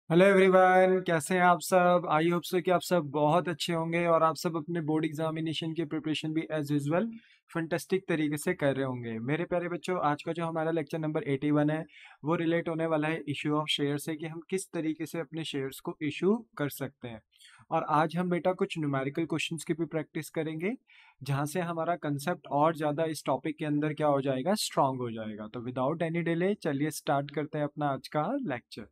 Hello everyone, कैसे हैं आप सब। आई होप सो कि आप सब बहुत अच्छे होंगे और आप सब अपने बोर्ड एग्जामिनेशन की प्रिपरेशन भी एज यूजुअल फंटेस्टिक तरीके से कर रहे होंगे। मेरे प्यारे बच्चों, आज का जो हमारा लेक्चर नंबर 81 है वो रिलेट होने वाला है इशू ऑफ शेयर से, कि हम किस तरीके से अपने शेयर्स को इशू कर सकते हैं। और आज हम बेटा कुछ न्यूमेरिकल क्वेश्चंस की भी प्रैक्टिस करेंगे, जहां से हमारा कंसेप्ट और ज़्यादा इस टॉपिक के अंदर क्या हो जाएगा, स्ट्रांग हो जाएगा। तो विदाउट एनी डिले चलिए स्टार्ट करते हैं अपना आज का लेक्चर।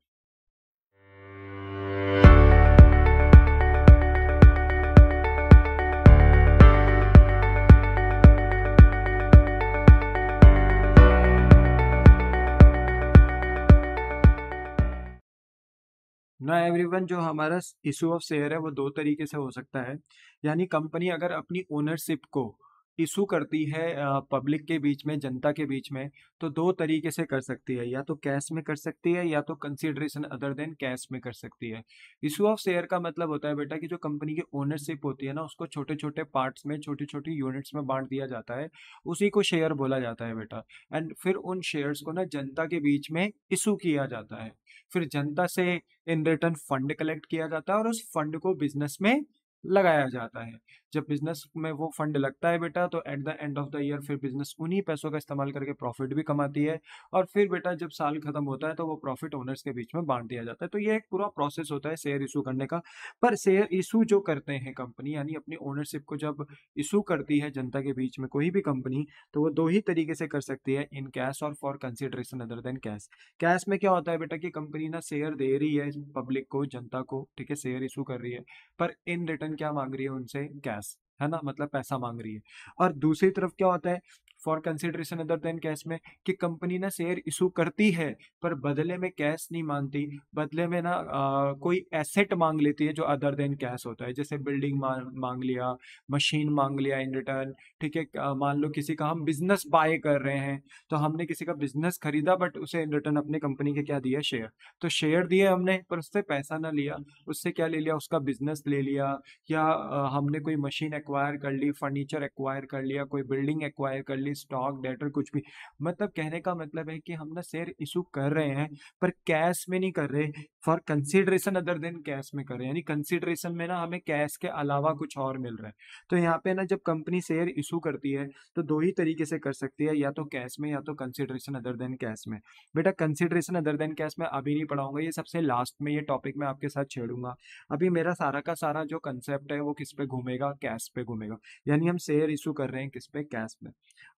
ना एवरीवन, जो हमारा इशू ऑफ शेयर है वो दो तरीके से हो सकता है। यानी कंपनी अगर अपनी ओनरशिप को इशू करती है पब्लिक के बीच में, जनता के बीच में, तो दो तरीके से कर सकती है। या तो कैश में कर सकती है या तो कंसिडरेशन अदर देन कैश में कर सकती है। इशू ऑफ शेयर का मतलब होता है बेटा कि जो कंपनी की ओनरशिप होती है ना, उसको छोटे छोटे पार्ट्स में, छोटी छोटी यूनिट्स में बांट दिया जाता है। उसी को शेयर बोला जाता है बेटा। एंड फिर उन शेयर्स को ना जनता के बीच में इशू किया जाता है। फिर जनता से इन रिटर्न फंड कलेक्ट किया जाता है और उस फंड को बिजनेस में लगाया जाता है। जब बिजनेस में वो फंड लगता है बेटा, तो at the end of the year फिर बिजनेस उन्हीं पैसों का इस्तेमाल करके प्रॉफिट भी कमाती है। और फिर बेटा जब साल खत्म होता है तो वो प्रॉफिट ओनर्स के बीच में बांट दिया जाता है। तो ये एक पूरा प्रोसेस होता है शेयर इशू करने का। पर शेयर इशू जो करते हैं कंपनी, यानी अपनी ओनरशिप को जब इशू करती है जनता के बीच में कोई भी कंपनी, तो वो दो ही तरीके से कर सकती है, इन कैश और for consideration other than cash. Cash में क्या होता है बेटा कि कंपनी ना शेयर दे रही है पब्लिक को, जनता को, ठीक है, शेयर इशू कर रही है, पर इन रिटर्न क्या मांग रही है उनसे, कैश, है ना, मतलब पैसा मांग रही है। और दूसरी तरफ क्या होता है for consideration other than cash में, कि कंपनी ना शेयर इशू करती है पर बदले में कैश नहीं मांगती। बदले में ना कोई एसेट मांग लेती है जो अदर देन कैश होता है। जैसे बिल्डिंग मांग लिया, मशीन मांग लिया इन रिटर्न। ठीक है, मान लो किसी का हम बिजनेस बाय कर रहे हैं, तो हमने किसी का बिजनेस खरीदा बट उसे इन रिटर्न अपने कंपनी के क्या दिया, शेयर। तो शेयर दिए हमने पर उससे पैसा ना लिया, उससे क्या ले लिया, उसका बिजनेस ले लिया। या हमने कोई मशीन एक्वायर कर ली, फर्नीचर एक्वायर कर लिया, कोई बिल्डिंग एक्वायर कर ली, स्टॉक डेटर कुछ भी। मतलब कहने का मतलब है कि हम ना शेयर इशू कर रहे हैं पर कैश में नहीं कर रहे, for consideration other than cash में कर रहे हैं। यानी कंसिडरेशन में ना हमें कैश के अलावा कुछ और मिल रहा है। तो यहाँ पे ना जब कंपनी शेयर इशू करती है तो दो ही तरीके से कर सकती है, या तो कैश में या तो कंसिडरेशन अदर देन कैश में। बेटा कंसिडरेशन अदर देन कैश में अभी नहीं पढ़ाऊंगा, ये सबसे लास्ट में ये टॉपिक मैं आपके साथ छेड़ूंगा। अभी मेरा सारा का सारा जो कंसेप्ट है वो किस पे घूमेगा, कैश पे घूमेगा। यानी हम शेयर इशू कर रहे हैं किस पे, कैश में।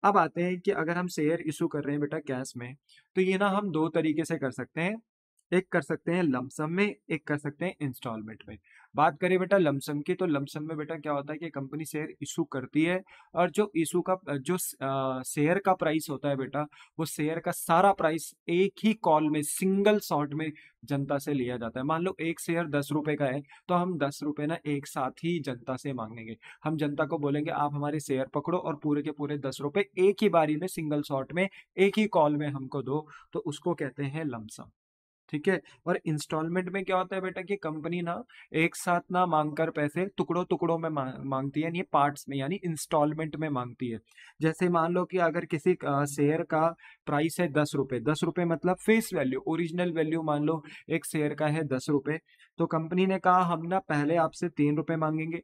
अब आते हैं कि अगर हम शेयर इशू कर रहे हैं बेटा कैश में, तो ये ना हम दो तरीके से कर सकते हैं। एक कर सकते हैं लमसम में, एक कर सकते हैं इंस्टॉलमेंट में। बात करें बेटा लमसम की, तो लमसम में बेटा क्या होता है कि कंपनी शेयर इशू करती है और जो इशू का जो शेयर का प्राइस होता है बेटा, वो शेयर का सारा प्राइस एक ही कॉल में, सिंगल शॉट में जनता से लिया जाता है। मान लो एक शेयर 10 रुपए का है, तो हम 10 रुपए ना एक साथ ही जनता से मांगेंगे। हम जनता को बोलेंगे आप हमारे शेयर पकड़ो और पूरे के पूरे 10 रुपए एक ही बारी में, सिंगल शॉट में, एक ही कॉल में हमको दो। तो उसको कहते हैं लमसम। ठीक है। और इंस्टॉलमेंट में क्या होता है बेटा कि कंपनी ना एक साथ ना मांगकर पैसे टुकड़ों टुकड़ों में मांगती है, यानी पार्ट्स में, यानी इंस्टॉलमेंट में मांगती है। जैसे मान लो कि अगर किसी शेयर का प्राइस है 10 रुपए, 10 रुपए मतलब फेस वैल्यू, ओरिजिनल वैल्यू मान लो एक शेयर का है 10 रुपए। तो कंपनी ने कहा हम ना पहले आपसे 3 रुपए मांगेंगे,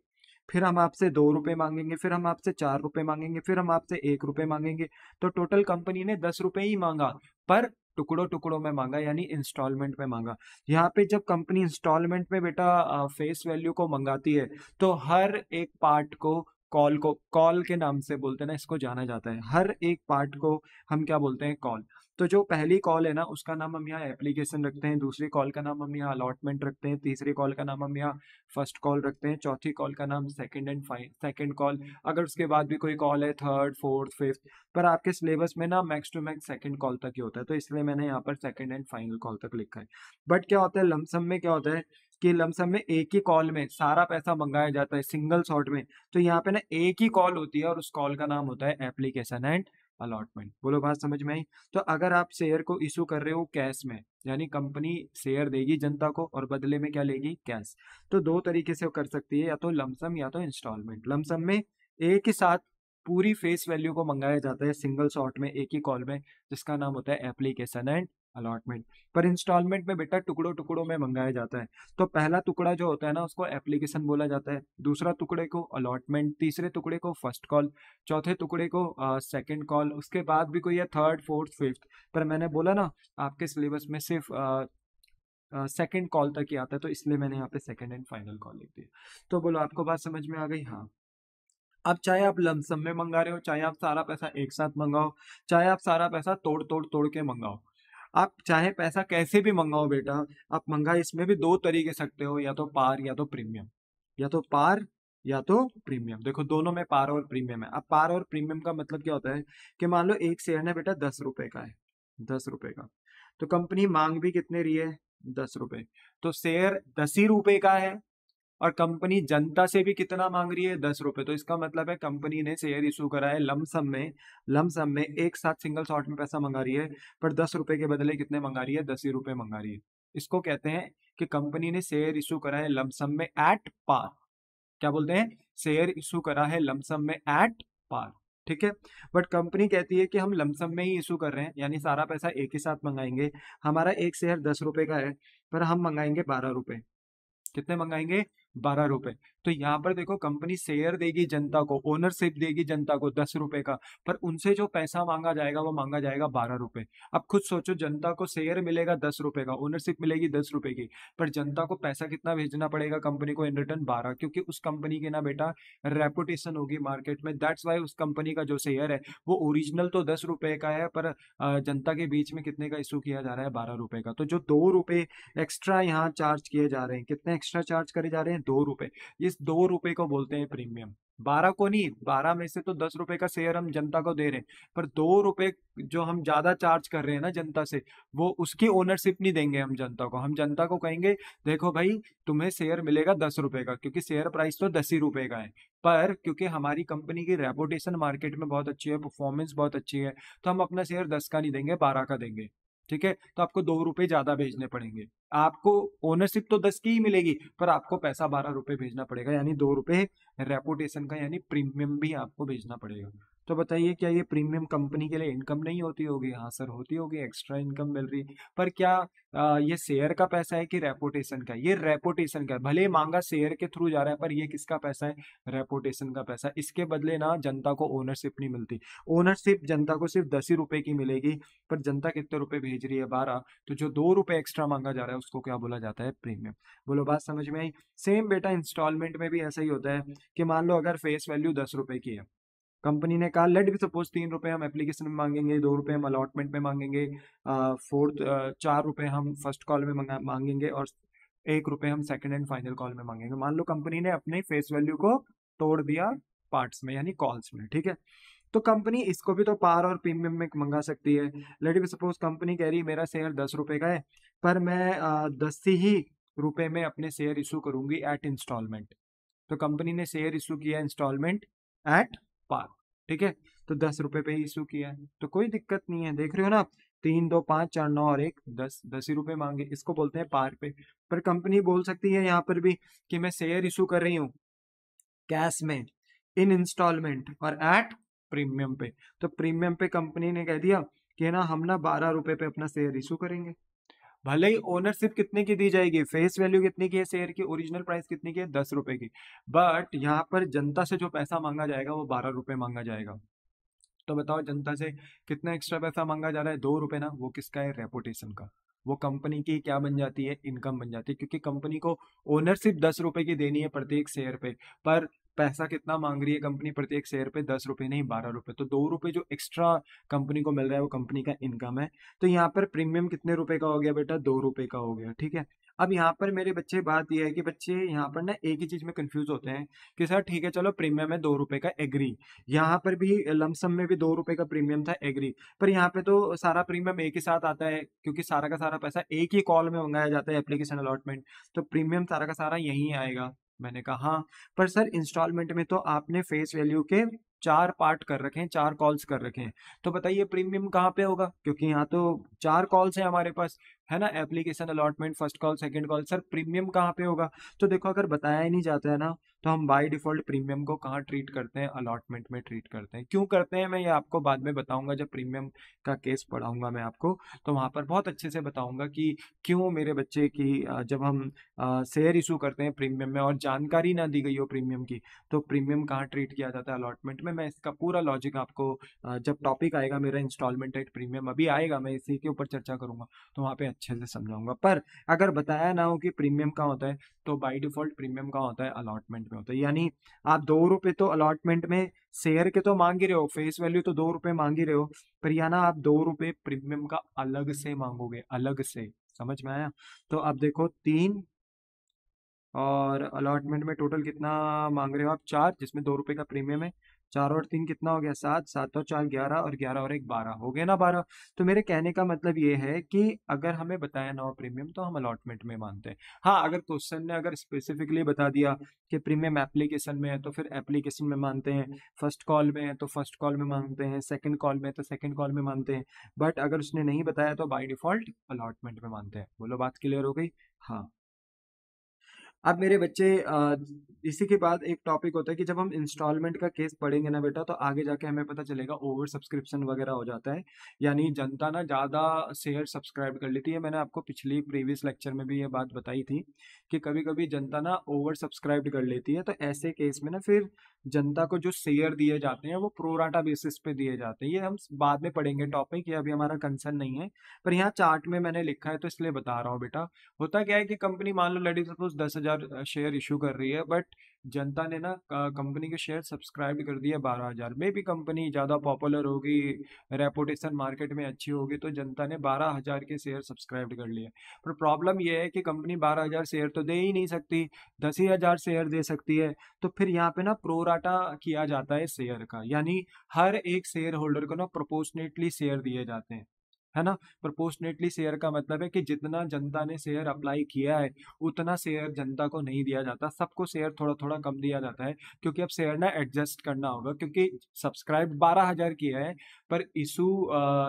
फिर हम आपसे 2 रुपए मांगेंगे, फिर हम आपसे 4 रुपए मांगेंगे, फिर हम आपसे 1 रुपए मांगेंगे। तो टोटल कंपनी ने 10 रुपए ही मांगा, पर टुकड़ों टुकड़ों में मांगा, यानी इंस्टॉलमेंट में मांगा। यहाँ पे जब कंपनी इंस्टॉलमेंट में बेटा फेस वैल्यू को मंगाती है, तो हर एक पार्ट को कॉल के नाम से बोलते हैं ना, इसको जाना जाता है। हर एक पार्ट को हम क्या बोलते हैं, कॉल। तो जो पहली कॉल है ना उसका नाम हम यहाँ एप्लीकेशन रखते हैं, दूसरी कॉल का नाम हम यहाँ अलॉटमेंट रखते हैं, तीसरी कॉल का नाम हम यहाँ फर्स्ट कॉल रखते हैं, चौथी कॉल का नाम सेकंड कॉल। अगर उसके बाद भी कोई कॉल है, थर्ड, फोर्थ, फिफ्थ। पर आपके सिलेबस में ना max to max second call तक ही होता है, तो इसलिए मैंने यहाँ पर सेकंड एंड फाइनल कॉल तक लिखा है। बट क्या होता है लमसम में, क्या होता है कि लमसम में एक ही कॉल में सारा पैसा मंगाया जाता है, सिंगल शॉट में। तो यहाँ पे ना एक ही कॉल होती है और उस कॉल का नाम होता है एप्लीकेशन एंड अलॉटमेंट। बोलो बात समझ में आई। तो अगर आप शेयर को इशू कर रहे हो कैश में, यानी कंपनी शेयर देगी जनता को और बदले में क्या लेगी, कैश। तो दो तरीके से वो कर सकती है, या तो लमसम या तो इंस्टॉलमेंट। लमसम में एक ही साथ पूरी फेस वैल्यू को मंगाया जाता है सिंगल शॉट में, एक ही कॉल में, जिसका नाम होता है एप्लीकेशन एंड अलॉटमेंट। पर इंस्टॉलमेंट में बेटा टुकड़ों टुकड़ों में मंगाया जाता है। तो पहला टुकड़ा जो होता है ना उसको एप्लीकेशन बोला जाता है, दूसरा टुकड़े को अलॉटमेंट, तीसरे टुकड़े को फर्स्ट कॉल, चौथे टुकड़े को सेकंड कॉल, उसके बाद भी कोई है थर्ड फोर्थ फिफ्थ। पर मैंने बोला ना आपके सिलेबस में सिर्फ सेकंड कॉल तक ही आता है, तो इसलिए मैंने यहाँ पे सेकंड एंड फाइनल कॉल लिख दिया। तो बोलो आपको बात समझ में आ गई? हाँ। अब चाहे आप लमसम में मंगा रहे हो, चाहे आप सारा पैसा एक साथ मंगाओ, चाहे आप सारा पैसा तोड़ तोड़ तोड़ के मंगाओ, आप चाहे पैसा कैसे भी मंगाओ बेटा, आप मंगा इसमें भी दो तरीके सकते हो, या तो पार या तो प्रीमियम, या तो पार या तो प्रीमियम। देखो दोनों में पार और प्रीमियम है। अब पार और प्रीमियम का मतलब क्या होता है कि मान लो एक शेयर ना बेटा 10 रुपए का है, 10 रुपए का, तो कंपनी मांग भी कितने रही है? 10 रुपए। तो शेयर 10 ही रुपए का है, और कंपनी जनता से भी कितना मांग रही है? 10 रुपए। तो इसका मतलब है कंपनी ने शेयर इशू करा है लमसम में, लमसम में एक साथ सिंगल शॉट में पैसा मंगा रही है, पर 10 रुपए के बदले कितने मंगा रही है? 10 ही रुपए मंगा रही है। इसको कहते हैं कि कंपनी ने शेयर इशू करा है लमसम में एट पार। क्या बोलते हैं? शेयर इशू करा है लमसम में एट पार। ठीक है। बट कंपनी कहती है कि हम लमसम में ही इशू कर रहे हैं, यानी सारा पैसा एक ही साथ मंगाएंगे। हमारा एक शेयर 10 रुपए का है, पर हम मंगाएंगे 12 रुपए। कितने मंगाएंगे? 12 रुपए। तो यहाँ पर देखो कंपनी शेयर देगी जनता को, ओनरशिप देगी जनता को 10 रुपए का, पर उनसे जो पैसा मांगा जाएगा वो मांगा जाएगा 12 रुपए। अब खुद सोचो, जनता को शेयर मिलेगा 10 रुपए का, ओनरशिप मिलेगी 10 रुपए की, पर जनता को पैसा कितना भेजना पड़ेगा कंपनी को? इन रिटर्न 12, क्योंकि उस कंपनी की ना बेटा रेपुटेशन होगी मार्केट में। दैट्स वाई उस कंपनी का जो शेयर है वो ओरिजिनल तो 10 रुपए का है, पर जनता के बीच में कितने का इशू किया जा रहा है? 12 रुपए का। तो जो 2 रुपए एक्स्ट्रा यहाँ चार्ज किए जा रहे हैं, कितने एक्स्ट्रा चार्ज करे जा रहे हैं? 2 रुपए। इस 2 रुपए को बोलते हैं प्रीमियम। 12 को नहीं, 12 में से तो 10 रुपए का शेयर हम जनता को दे रहे हैं, पर 2 रुपए जो हम ज्यादा चार्ज कर रहे हैं ना जनता से, वो उसकी ओनरशिप नहीं देंगे हम जनता को। हम जनता को कहेंगे देखो भाई तुम्हें शेयर मिलेगा 10 रुपए का, क्योंकि शेयर प्राइस तो 10 ही रुपए का है, पर क्योंकि हमारी कंपनी की रेपुटेशन मार्केट में बहुत अच्छी है, परफॉर्मेंस बहुत अच्छी है, तो हम अपना शेयर 10 का नहीं देंगे, 12 का देंगे। ठीक है। तो आपको 2 रुपए ज्यादा भेजने पड़ेंगे। आपको ओनरशिप तो 10 की ही मिलेगी, पर आपको पैसा 12 रुपए भेजना पड़ेगा, यानी 2 रुपए रेपुटेशन का यानी प्रीमियम भी आपको भेजना पड़ेगा। तो बताइए क्या ये प्रीमियम कंपनी के लिए इनकम नहीं होती होगी? हाँ सर होती होगी, एक्स्ट्रा इनकम मिल रही। पर क्या ये शेयर का पैसा है कि रेपुटेशन का? ये रेपुटेशन का है। भले मांगा शेयर के थ्रू जा रहा है, पर ये किसका पैसा है? रेपुटेशन का पैसा। इसके बदले ना जनता को ओनरशिप नहीं मिलती। ओनरशिप जनता को सिर्फ 10 ही रुपए की मिलेगी, पर जनता कितने रुपए भेज रही है? 12। तो जो 2 रुपए एक्स्ट्रा मांगा जा रहा है उसको क्या बोला जाता है? प्रीमियम। बोलो बात समझ में आई? सेम बेटा इंस्टॉलमेंट में भी ऐसा ही होता है कि मान लो अगर फेस वैल्यू 10 रुपए की है, कंपनी ने कहा लेट भी सपोज 3 रुपए हम एप्लीकेशन में मांगेंगे, 2 रुपए हम अलॉटमेंट में मांगेंगे, फोर्थ 4 रुपए हम फर्स्ट कॉल में मांगेंगे, और 1 रुपए हम सेकंड एंड फाइनल कॉल में मांगेंगे। मान लो कंपनी ने अपने फेस वैल्यू को तोड़ दिया पार्ट्स में, यानी कॉल्स में। ठीक है। तो कंपनी इसको भी तो पार और प्रीमियम में मंगा सकती है। लेट भी सपोज कंपनी कह रही है मेरा शेयर 10 रुपए का है, पर मैं 10 ही रुपए में अपने शेयर इशू करूंगी एट इंस्टॉलमेंट। तो कंपनी ने शेयर इशू किया इंस्टॉलमेंट एट पार। ठीक है। तो 10 रुपए पे ही इशू किया है, तो कोई दिक्कत नहीं है। देख रहे हो ना, 3 2 5 4 9 और 1 10, 10 ही रुपए मांगे, इसको बोलते हैं पार पे। पर कंपनी बोल सकती है यहाँ पर भी कि मैं शेयर इशू कर रही हूँ कैश में, इन इंस्टॉलमेंट और एट प्रीमियम पे। तो प्रीमियम पे कंपनी ने कह दिया कि ना हम ना 12 रुपए पे अपना शेयर इशू करेंगे। भले ही ओनरशिप कितने की दी जाएगी, फेस वैल्यू कितनी की है शेयर की, ओरिजिनल प्राइस कितनी की है? 10 रुपए की, बट यहाँ पर जनता से जो पैसा मांगा जाएगा वो 12 रुपए मांगा जाएगा। तो बताओ जनता से कितना एक्स्ट्रा पैसा मांगा जा रहा है? 2 रुपए ना। वो किसका है? रेपुटेशन का। वो कंपनी की क्या बन जाती है? इनकम बन जाती है, क्योंकि कंपनी को ओनरशिप 10 रुपए की देनी है प्रत्येक शेयर पे, पर पैसा कितना मांग रही है कंपनी प्रत्येक शेयर पे? 10 रुपए नहीं, 12 रुपए। तो 2 रुपए जो एक्स्ट्रा कंपनी को मिल रहा है वो कंपनी का इनकम है। तो यहाँ पर प्रीमियम कितने रुपए का हो गया बेटा? 2 रुपए का हो गया। ठीक है। अब यहाँ पर मेरे बच्चे बात यह है कि बच्चे यहाँ पर ना एक ही चीज में कंफ्यूज होते हैं कि सर ठीक है चलो प्रीमियम है 2 रुपए का, एग्री। यहाँ पर भी लमसम में भी 2 रुपए का प्रीमियम था, एग्री। पर यहाँ पे तो सारा प्रीमियम एक ही साथ आता है, क्योंकि सारा का सारा पैसा एक ही कॉल में मंगाया जाता है, एप्लीकेशन अलॉटमेंट। तो प्रीमियम सारा का सारा यही आएगा। मैंने कहा हाँ, पर सर इंस्टॉलमेंट में तो आपने फेस वैल्यू के 4 पार्ट कर रखे हैं, 4 कॉल्स कर रखे हैं, तो बताइए प्रीमियम कहाँ पे होगा? क्योंकि यहाँ तो 4 कॉल्स हैं हमारे पास, है ना, application allotment, first call, second call. Sir premium कहाँ पे होगा? तो देखो अगर बताया ही नहीं जाता है ना, तो हम बाय डिफॉल्ट प्रीमियम को कहाँ ट्रीट करते हैं? अलॉटमेंट में ट्रीट करते हैं। क्यों करते हैं मैं ये आपको बाद में बताऊंगा, जब प्रीमियम का केस पढ़ाऊंगा मैं आपको, तो वहां पर बहुत अच्छे से बताऊंगा कि क्यों मेरे बच्चे की जब हम शेयर इशू करते हैं प्रीमियम में और जानकारी ना दी गई हो प्रीमियम की, तो प्रीमियम कहाँ ट्रीट किया जाता है अलॉटमेंट में। मैं इसका पूरा लॉजिक आपको जब टॉपिक आएगा मेरा इंस्टॉलमेंट एट प्रीमियम अभी आएगा, मैं इसी के ऊपर चर्चा करूंगा, तो वहाँ पे अच्छे से समझाऊंगा। पर अगर बताया ना हो कि प्रीमियम का होता है, तो बाय डिफॉल्ट प्रीमियम का होता है अलॉटमेंट में होता है। यानी आप 2 रुपए तो अलॉटमेंट में शेयर के तो मांग ही रहे हो, फेस वैल्यू तो 2 रुपए मांग ही रहे हो, पर यहाँ ना आप 2 रुपए प्रीमियम का अलग से मांगोगे, अलग से। समझ में आया? तो अब देखो 3 और अलॉटमेंट में टोटल कितना मांग रहे हो आप? 4, जिसमें 2 रुपए का प्रीमियम है। 4 और 3 कितना हो गया? 7, 7 और 4 11, और 11 और 1 12 हो गया ना 12। तो मेरे कहने का मतलब ये है कि अगर हमें बताया ना हो प्रीमियम, तो हम अलॉटमेंट में मानते हैं। हाँ, अगर क्वेश्चन ने अगर स्पेसिफिकली बता दिया कि प्रीमियम एप्लीकेशन में है, तो फिर एप्लीकेशन में मानते हैं। फर्स्ट कॉल में है तो फर्स्ट कॉल में मानते हैं, सेकंड कॉल में है तो सेकंड कॉल में मानते हैं। बट अगर उसने नहीं बताया तो बाय डिफॉल्ट अलॉटमेंट में मानते हैं। बोलो, बात क्लियर हो गई? हाँ। अब मेरे बच्चे इसी के बाद एक टॉपिक होता है कि जब हम इंस्टॉलमेंट का केस पढ़ेंगे ना बेटा, तो आगे जाके हमें पता चलेगा ओवर सब्सक्रिप्शन वगैरह हो जाता है। यानी जनता ना ज़्यादा शेयर सब्सक्राइब कर लेती है। मैंने आपको पिछली प्रीवियस लेक्चर में भी ये बात बताई थी कि कभी कभी जनता ना ओवर सब्सक्राइब कर लेती है। तो ऐसे केस में ना फिर जनता को जो शेयर दिए जाते हैं वो प्रोराटा बेसिस पे दिए जाते हैं। ये हम बाद में पढ़ेंगे टॉपिक, ये अभी हमारा कंसर्न नहीं है। पर यहाँ चार्ट में मैंने लिखा है तो इसलिए बता रहा हूँ बेटा। होता क्या है कि कंपनी मान लो लेट सपोज 10,000 शेयर इशू कर रही है, बट जनता ने ना कंपनी के शेयर सब्सक्राइब कर दिए 12,000 में। भी कंपनी ज़्यादा पॉपुलर होगी, रेपुटेशन मार्केट में अच्छी होगी, तो जनता ने 12,000 के शेयर सब्सक्राइब कर लिए। पर प्रॉब्लम यह है कि कंपनी 12,000 शेयर तो दे ही नहीं सकती, 10,000 शेयर दे सकती है। तो फिर यहाँ पे ना प्रोराटा किया जाता है शेयर का। यानी हर एक शेयर होल्डर को ना प्रोपोर्शनेटली शेयर दिए जाते हैं, है ना। प्रोपोर्शनेटली शेयर का मतलब है कि जितना जनता ने शेयर अप्लाई किया है उतना शेयर जनता को नहीं दिया जाता, सबको शेयर थोड़ा थोड़ा कम दिया जाता है। क्योंकि अब शेयर ना एडजस्ट करना होगा, क्योंकि सब्सक्राइब 12,000 किया है, पर इशू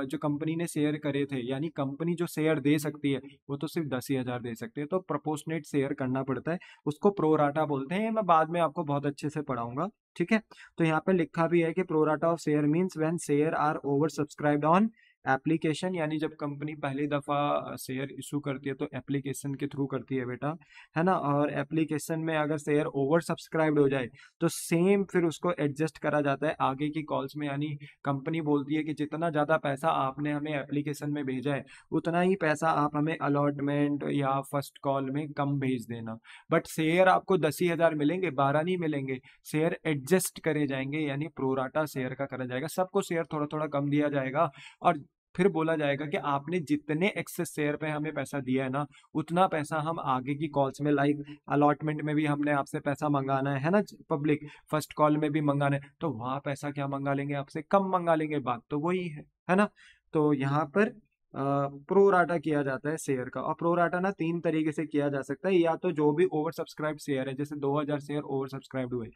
जो कंपनी ने शेयर करे थे, यानी कंपनी जो शेयर दे सकती है वो तो सिर्फ 10,000 दे सकती है। तो प्रोपोर्शनेट शेयर करना पड़ता है, उसको प्रोराटा बोलते हैं। मैं बाद में आपको बहुत अच्छे से पढ़ाऊंगा, ठीक है। तो यहाँ पे लिखा भी है कि pro rata of share means when share are oversubscribed on application. यानी जब कंपनी पहली दफा शेयर इशू करती है तो एप्लीकेशन के थ्रू करती है बेटा, है ना। और एप्लीकेशन में अगर शेयर ओवर सब्सक्राइब्ड हो जाए तो सेम फिर उसको एडजस्ट करा जाता है आगे की कॉल्स में। यानी कंपनी बोलती है कि जितना ज्यादा पैसा आपने हमें एप्लीकेशन में भेजा है, उतना ही पैसा आप हमें अलॉटमेंट या फर्स्ट कॉल में कम भेज देना। बट शेयर आपको 10,000 मिलेंगे, 12 नहीं मिलेंगे। शेयर एडजस्ट करे जाएंगे, यानी प्रोराटा शेयर का करा जाएगा, सबको शेयर थोड़ा थोड़ा कम दिया जाएगा। और फिर बोला जाएगा कि आपने जितने एक्सेस शेयर पे हमें पैसा दिया है ना, उतना पैसा हम आगे की कॉल्स में, लाइक अलॉटमेंट में भी हमने आपसे पैसा मंगाना है ना पब्लिक, फर्स्ट कॉल में भी मंगाना है, तो वहां पैसा क्या मंगा लेंगे आपसे? कम मंगा लेंगे। बात तो वही है ना। तो यहाँ पर प्रोराटा किया जाता है शेयर का। और प्रोराटा ना 3 तरीके से किया जा सकता है। या तो जो भी ओवर सब्सक्राइब शेयर है, जैसे 2,000 शेयर ओवर सब्सक्राइब हुए,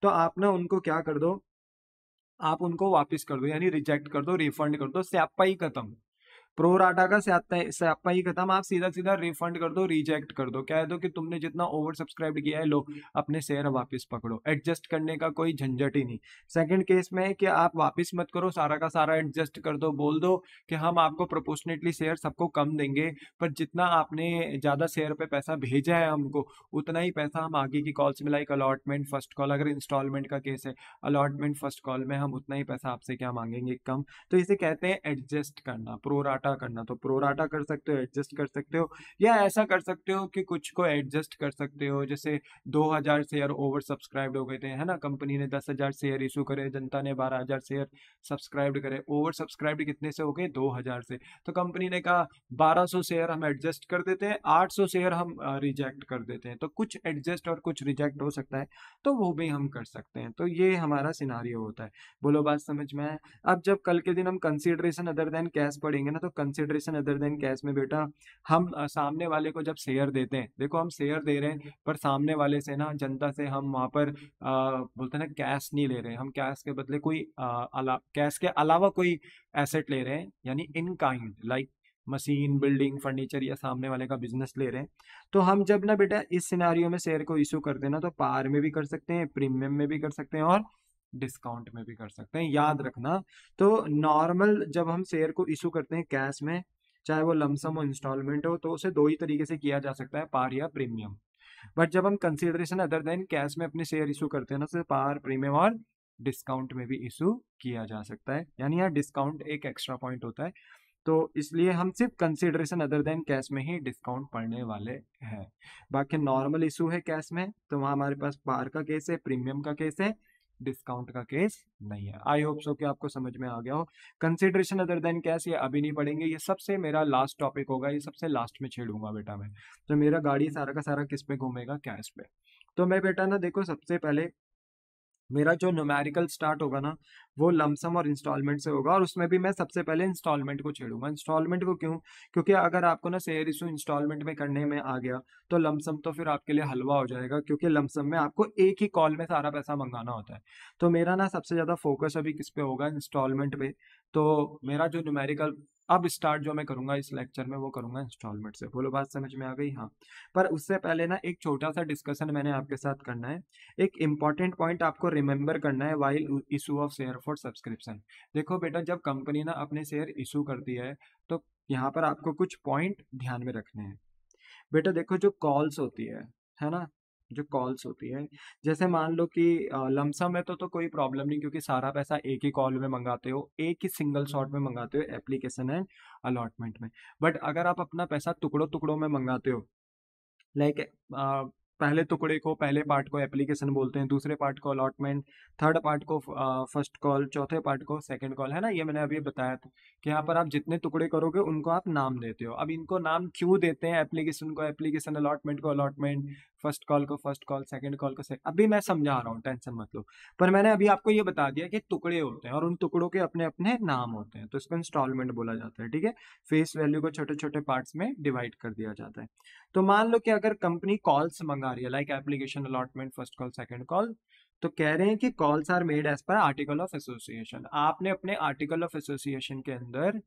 तो आप ना उनको क्या कर दो, आप उनको वापस कर दो, यानी रिजेक्ट कर दो, रिफंड कर दो, स्यापा ही खत्म। प्रोराटा का स्यापा ही खत्म। आप सीधा सीधा रिफंड कर दो, रिजेक्ट कर दो, कह दो कि तुमने जितना ओवर सब्सक्राइब किया है, लो अपने शेयर वापस पकड़ो। एडजस्ट करने का कोई झंझट ही नहीं। सेकंड केस में है कि आप वापस मत करो, सारा का सारा एडजस्ट कर दो, बोल दो कि हम आपको प्रोपोर्शनेटली शेयर सबको कम देंगे, पर जितना आपने ज्यादा शेयर पे पैसा भेजा है हमको, उतना ही पैसा हम आगे की कॉल्स में, लाइक अलॉटमेंट, फर्स्ट कॉल, अगर इंस्टॉलमेंट का केस है, अलॉटमेंट फर्स्ट कॉल में हम उतना ही पैसा आपसे क्या मांगेंगे? कम। तो इसे कहते हैं एडजस्ट करना, प्रोराटा करना। तो प्रोराटा कर सकते हो, एडजस्ट कर सकते हो, या ऐसा कर सकते हो कि कुछ को एडजस्ट कर सकते हो। जैसे 2,000 शेयर ओवर सब्सक्राइब्ड हो गए थे, है ना, कंपनी ने 10,000 शेयर इशू करे, जनता ने 12,000 शेयर सब्सक्राइब्ड करे। ओवर सब्सक्राइब्ड कितने से हो गए? 2,000 से। तो कंपनी ने कहा 1,200 शेयर हम एडजस्ट कर देते हैं, 800 शेयर हम रिजेक्ट कर देते हैं। तो कुछ एडजस्ट और कुछ रिजेक्ट हो सकता है, तो वो भी हम कर सकते हैं। तो ये हमारा सिनारियो होता है। बोलो, बात समझ में आए? अब जब कल के दिन हम कंसीडरेशन अदर देन कैश पढ़ेंगे ना, तो कंसीडरेशन अदर देन कैश में बेटा हम सामने वाले को जब शेयर देते हैं, देखो हम शेयर दे रहे हैं, पर सामने वाले से ना, जनता से हम वहां पर बोलते हैं ना, कैश नहीं ले रहे हैं। हम कैश के बदले कोई कैश के अलावा कोई एसेट ले रहे हैं, यानी in kind, like machine, building, furniture या सामने वाले का बिजनेस ले रहे हैं। तो हम जब ना बेटा इस सिनारियो में शेयर को इशू करते हैं ना, तो पार में भी कर सकते हैं, प्रीमियम में भी कर सकते हैं और डिस्काउंट में भी कर सकते हैं, याद रखना। तो नॉर्मल जब हम शेयर को इशू करते हैं कैश में, चाहे वो लमसम हो इंस्टॉलमेंट हो, तो उसे दो ही तरीके से किया जा सकता है, पार या प्रीमियम। बट जब हम कंसिडरेशन अदर देन कैश में अपने शेयर इशू करते हैं ना, तो पार, प्रीमियम और डिस्काउंट में भी इशू किया जा सकता है, यानी यहाँ डिस्काउंट एक एक्स्ट्रा पॉइंट होता है। तो इसलिए हम सिर्फ कंसिडरेशन अदर देन कैश में ही डिस्काउंट पढ़ने वाले हैं। बाकी नॉर्मल इशू है कैश में, तो वहाँ हमारे पास पार का केस है, प्रीमियम का केस है, डिस्काउंट का केस नहीं है। आई होप सो कि आपको समझ में आ गया हो। कंसिडरेशन अदर देन कैश ये अभी नहीं पढ़ेंगे, ये सबसे मेरा लास्ट टॉपिक होगा, ये सबसे लास्ट में छेड़ूंगा बेटा मैं। तो मेरा गाड़ी सारा का सारा किस पे घूमेगा, कैश पे। तो मैं बेटा ना देखो, सबसे पहले मेरा जो न्यूमेरिकल स्टार्ट होगा ना, वो लमसम और इंस्टॉलमेंट से होगा, और उसमें भी मैं सबसे पहले इंस्टॉलमेंट को छेड़ूंगा। इंस्टॉलमेंट को क्यों? क्योंकि अगर आपको ना शेयर इशू इंस्टॉलमेंट में करने में आ गया, तो लमसम तो फिर आपके लिए हलवा हो जाएगा, क्योंकि लमसम में आपको एक ही कॉल में सारा पैसा मंगाना होता है। तो मेरा ना सबसे ज्यादा फोकस अभी किस पे होगा, इंस्टॉलमेंट पे। तो मेरा जो न्यूमेरिकल अब स्टार्ट जो मैं करूंगा इस लेक्चर में, वो करूंगा इंस्टॉलमेंट से। बोलो बात समझ में आ गई? हाँ। पर उससे पहले ना एक छोटा सा डिस्कशन मैंने आपके साथ करना है। एक इंपॉर्टेंट पॉइंट आपको रिमेंबर करना है while issue of share for subscription. देखो बेटा, जब कंपनी ना अपने शेयर इशू करती है, तो यहाँ पर आपको कुछ पॉइंट ध्यान में रखने हैं। बेटा देखो, जो कॉल्स होती है ना, जो कॉल्स होती है, जैसे मान लो कि लमसम है तो कोई प्रॉब्लम नहीं, क्योंकि सारा पैसा एक ही कॉल में मंगाते हो, एक ही सिंगल शॉट में मंगाते हो एप्लीकेशन एंड अलॉटमेंट में। बट अगर आप अपना पैसा टुकड़ों टुकड़ों में मंगाते हो, लाइक पहले टुकड़े को, पहले पार्ट को एप्लीकेशन बोलते हैं, दूसरे पार्ट को अलॉटमेंट, थर्ड पार्ट को फर्स्ट कॉल, चौथे पार्ट को सेकंड कॉल, है ना, ये मैंने अभी बताया था कि यहाँ पर आप जितने टुकड़े करोगे उनको आप नाम देते हो। अब इनको नाम क्यों देते हैं, एप्लीकेशन को एप्लीकेशन, अलॉटमेंट को अलॉटमेंट, फर्स्ट कॉल को फर्स्ट कॉल, सेकंड कॉल को सेकंड, अभी मैं समझा रहा हूँ, टेंशन मत लो। पर मैंने अभी आपको ये बता दिया कि टुकड़े होते हैं और उन टुकड़ों के अपने अपने नाम होते हैं, तो इसको इंस्टॉलमेंट बोला जाता है, ठीक है। फेस वैल्यू को छोटे छोटे पार्ट्स में डिवाइड कर दिया जाता है। तो मान लो कि अगर कंपनी कॉल्स मंगा रही है, like application, allotment, first call, second call, तो कह रहे हैं कि calls are made as per article of association. आपने अपने आर्टिकल ऑफ एसोसिएशन के अंदर,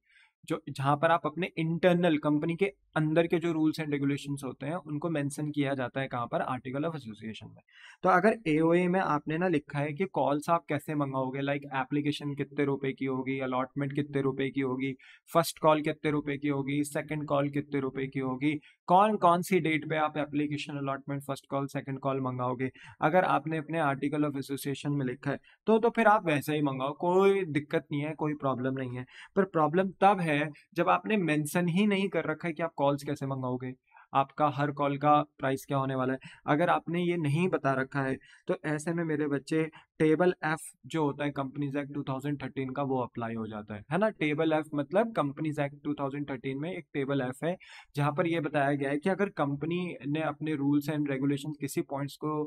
जो जहां पर आप अपने इंटरनल कंपनी के अंदर के जो रूल्स एंड रेगुलेशंस होते हैं उनको मेंशन किया जाता है, कहां पर, आर्टिकल ऑफ एसोसिएशन में। तो अगर एओए में आपने ना लिखा है कि कॉल्स आप कैसे मंगाओगे, लाइक एप्लीकेशन कितने रुपए की होगी, अलॉटमेंट कितने रुपए की होगी, फर्स्ट कॉल कितने रुपए की होगी, सेकंड कॉल कितने रुपए की होगी, कौन कौन सी डेट पे आप application, allotment, first call, second call मंगाओगे, अगर आपने अपने आर्टिकल ऑफ एसोसिएशन में लिखा है, तो फिर आप वैसे ही मंगाओ, कोई दिक्कत नहीं है, कोई प्रॉब्लम नहीं है। पर प्रॉब्लम तब है जब आपने मेंशन ही नहीं कर रखा है कि आप कॉल्स कैसे मंगाओगे, आपका हर कॉल का प्राइस क्या होने वाला है। अगर आपने ये नहीं बता रखा है, तो ऐसे में मेरे बच्चे टेबल एफ जो होता है कंपनीज एक्ट 2013 का, वो अप्लाई हो जाता है ना। टेबल एफ मतलब कंपनीज एक्ट 2013 में एक टेबल एफ है, जहां पर यह बताया गया है कि अगर कंपनी ने अपने रूल्स एंड रेगुलेशंस किसी पॉइंट्स को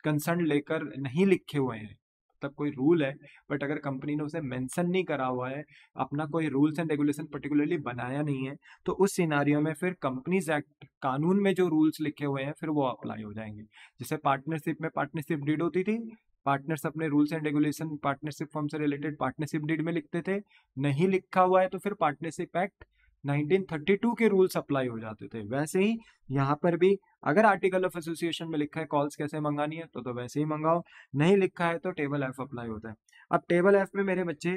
कंसर्न लेकर नहीं लिखे हुए हैं, मतलब कोई रूल है बट अगर कंपनी ने उसे मेंशन नहीं करा हुआ है, अपना कोई रूल्स एंड रेगुलेशन पर्टिकुलरली बनाया नहीं है, तो उस सिनारियो में फिर कंपनीज एक्ट कानून में जो रूल्स लिखे हुए हैं फिर वो अप्लाई हो जाएंगे। जैसे पार्टनरशिप में पार्टनरशिप डीड होती थी, पार्टनर्स अपने rules and regulation partnership firm से रिलेटेड पार्टनरशिप डीड में लिखते थे, नहीं लिखा हुआ है तो फिर पार्टनरशिप एक्ट 1932 के रूल्स अप्लाई हो जाते थे। वैसे ही यहाँ पर भी अगर आर्टिकल ऑफ एसोसिएशन में लिखा है कॉल्स कैसे मंगानी है, तो वैसे ही मंगाओ, नहीं लिखा है तो टेबल एफ अप्लाई होता है। अब टेबल एफ में मेरे बच्चे